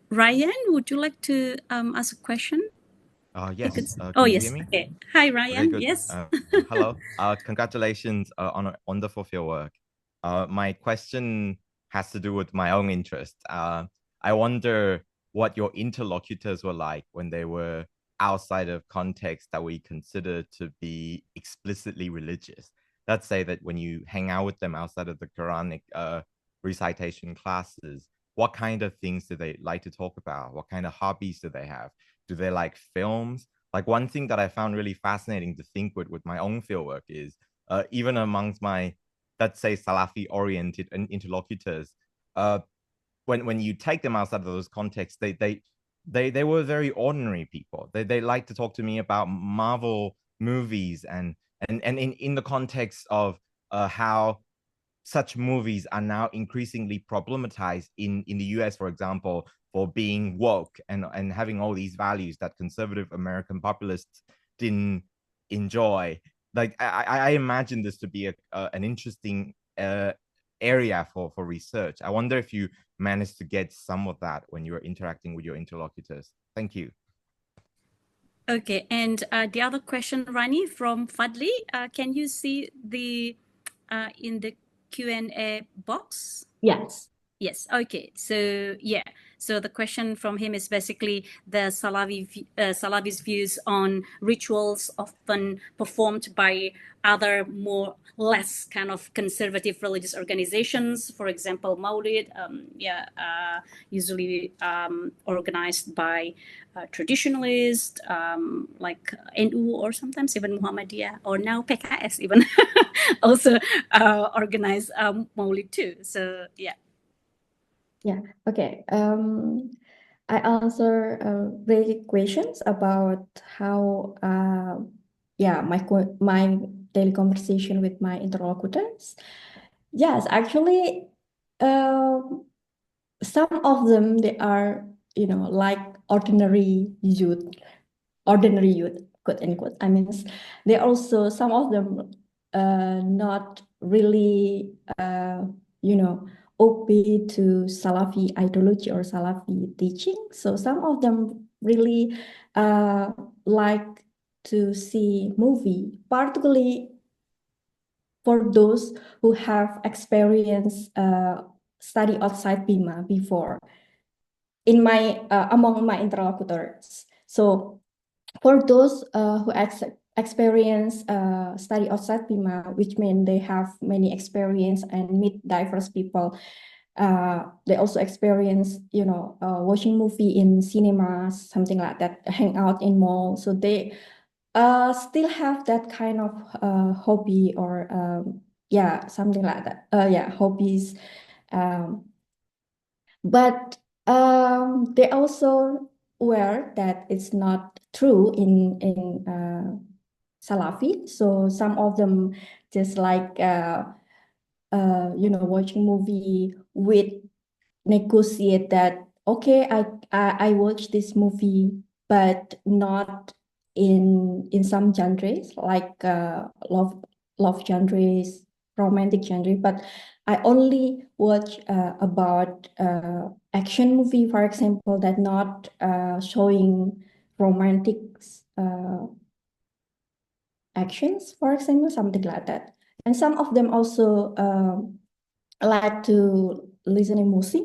Ryan, would you like to ask a question? Yes. Oh, Can you yes. hear me? Okay. Hi, Okay, Ryan. good. Yes. Hello. Congratulations on a wonderful fieldwork. My question has to do with my own interest. I wonder what your interlocutors were like when they were outside of context that we consider to be explicitly religious. Let's say that when you hang out with them outside of the Quranic recitation classes, what kind of things do they like to talk about? What kind of hobbies do they have? Do they like films? Like one thing that I found really fascinating to think with my own fieldwork is even amongst my, let's say, Salafi oriented interlocutors, when you take them outside of those contexts, they were very ordinary people. They like to talk to me about Marvel movies and in the context of how such movies are now increasingly problematized in the US, for example, for being woke and having all these values that conservative American populists didn't enjoy. Like I imagine this to be an interesting area for research. I wonder if you managed to get some of that when you were interacting with your interlocutors. Thank you. Okay. And the other question, Rani, from Fadli, can you see the in the Q&A box? Yes. Yes. Okay. So yeah. So the question from him is basically the Salafi's views on rituals often performed by other less kind of conservative religious organizations. For example, Maulid, usually organized by traditionalists like NU or sometimes even Muhammadiyah or now PKS even also organize Maulid too. So yeah. Yeah, okay. I answer basic questions about how, my daily conversation with my interlocutors. Yes, actually, some of them they are, like ordinary youth, quote unquote. I mean, they also some of them not really OP to Salafi ideology or Salafi teaching. So some of them really like to see movie, particularly for those who have experience study outside Bima before in my among my interlocutors. So for those who experience study outside Bima, which means they have many experience and meet diverse people, they also experience, watching movie in cinemas, something like that, hang out in malls. So they still have that kind of hobby or something like that. Hobbies. Um, but they also aware that it's not true in Salafi. So some of them just like watching movie with negotiate that okay, I watch this movie, but not in some genres like love genres, romantic genre, but I only watch about action movie, for example, that not showing romantic actions, for example, something like that. And some of them also like to listening music.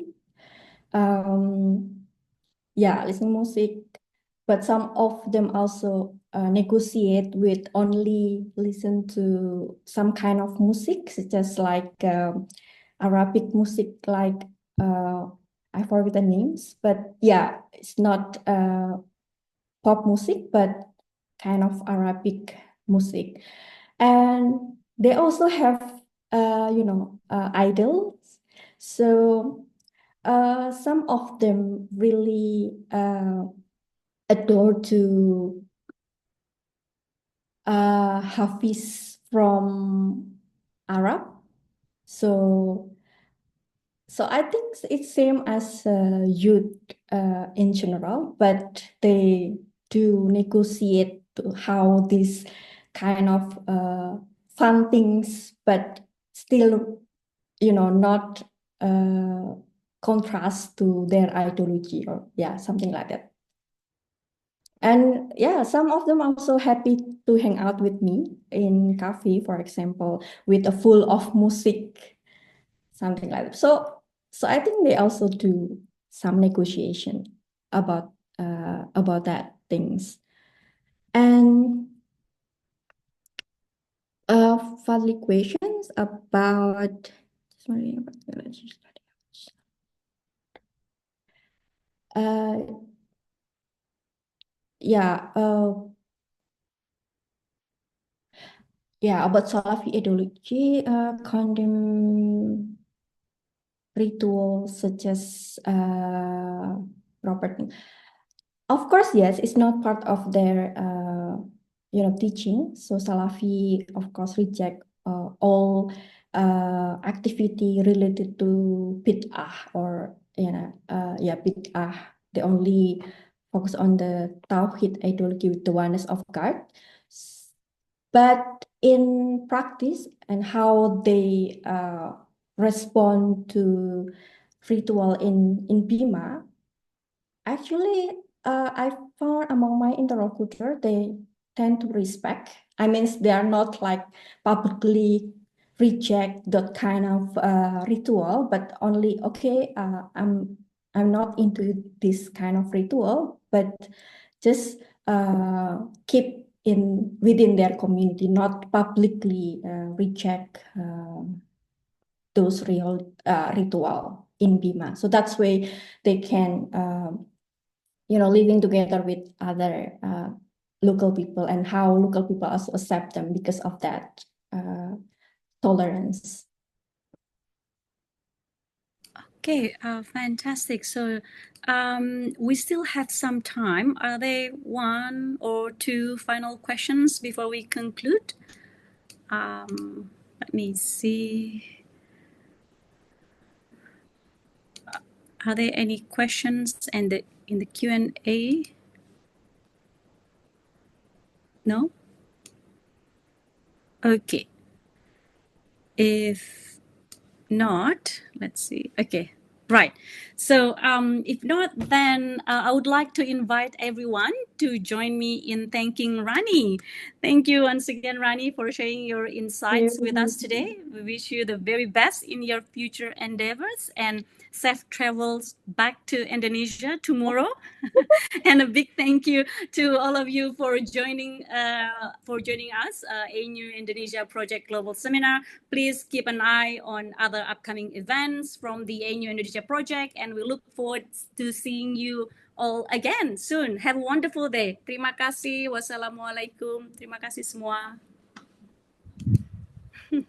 Listening music, but some of them also negotiate with only listen to some kind of music, such as like Arabic music, like I forget the names, but yeah, it's not pop music, but kind of Arabic music. And they also have, idols. So some of them really adore to Hafiz from Arab. So I think it's same as youth in general, but they do negotiate to how this kind of fun things, but still, not contrast to their ideology or something like that. And some of them also happy to hang out with me in cafe, for example, with a full of music, something like that. So I think they also do some negotiation about that things. And Fadli questions about about Salafi ideology, condemn rituals such as property. Of course, yes, it's not part of their teaching. So Salafi, of course, reject all activity related to bid'ah or bid'ah. They only focus on the Tawhid ideology with the oneness of God. But in practice and how they respond to ritual in Bima, actually, I found among my interlocutor, they tend to respect. I mean, they are not like publicly reject that kind of ritual, but only, okay, I'm not into this kind of ritual, but just keep within their community, not publicly reject those real ritual in Bima. So that's way they can living together with other local people, and how local people also accept them because of that tolerance. Okay, fantastic. So we still have some time. Are there one or two final questions before we conclude? Let me see. Are there any questions in the Q&A? No? Okay. If not, let's see. Okay. Right. So if not, then I would like to invite everyone to join me in thanking Rani. Thank you once again, Rani, for sharing your insights with us today. We wish you the very best in your future endeavors and safe travels back to Indonesia tomorrow. And a big thank you to all of you for joining us, ANU Indonesia Project Global Seminar. Please keep an eye on other upcoming events from the ANU Indonesia Project, and we look forward to seeing you all again soon. Have a wonderful day. Terima kasih. Wassalamualaikum. Terima kasih semua.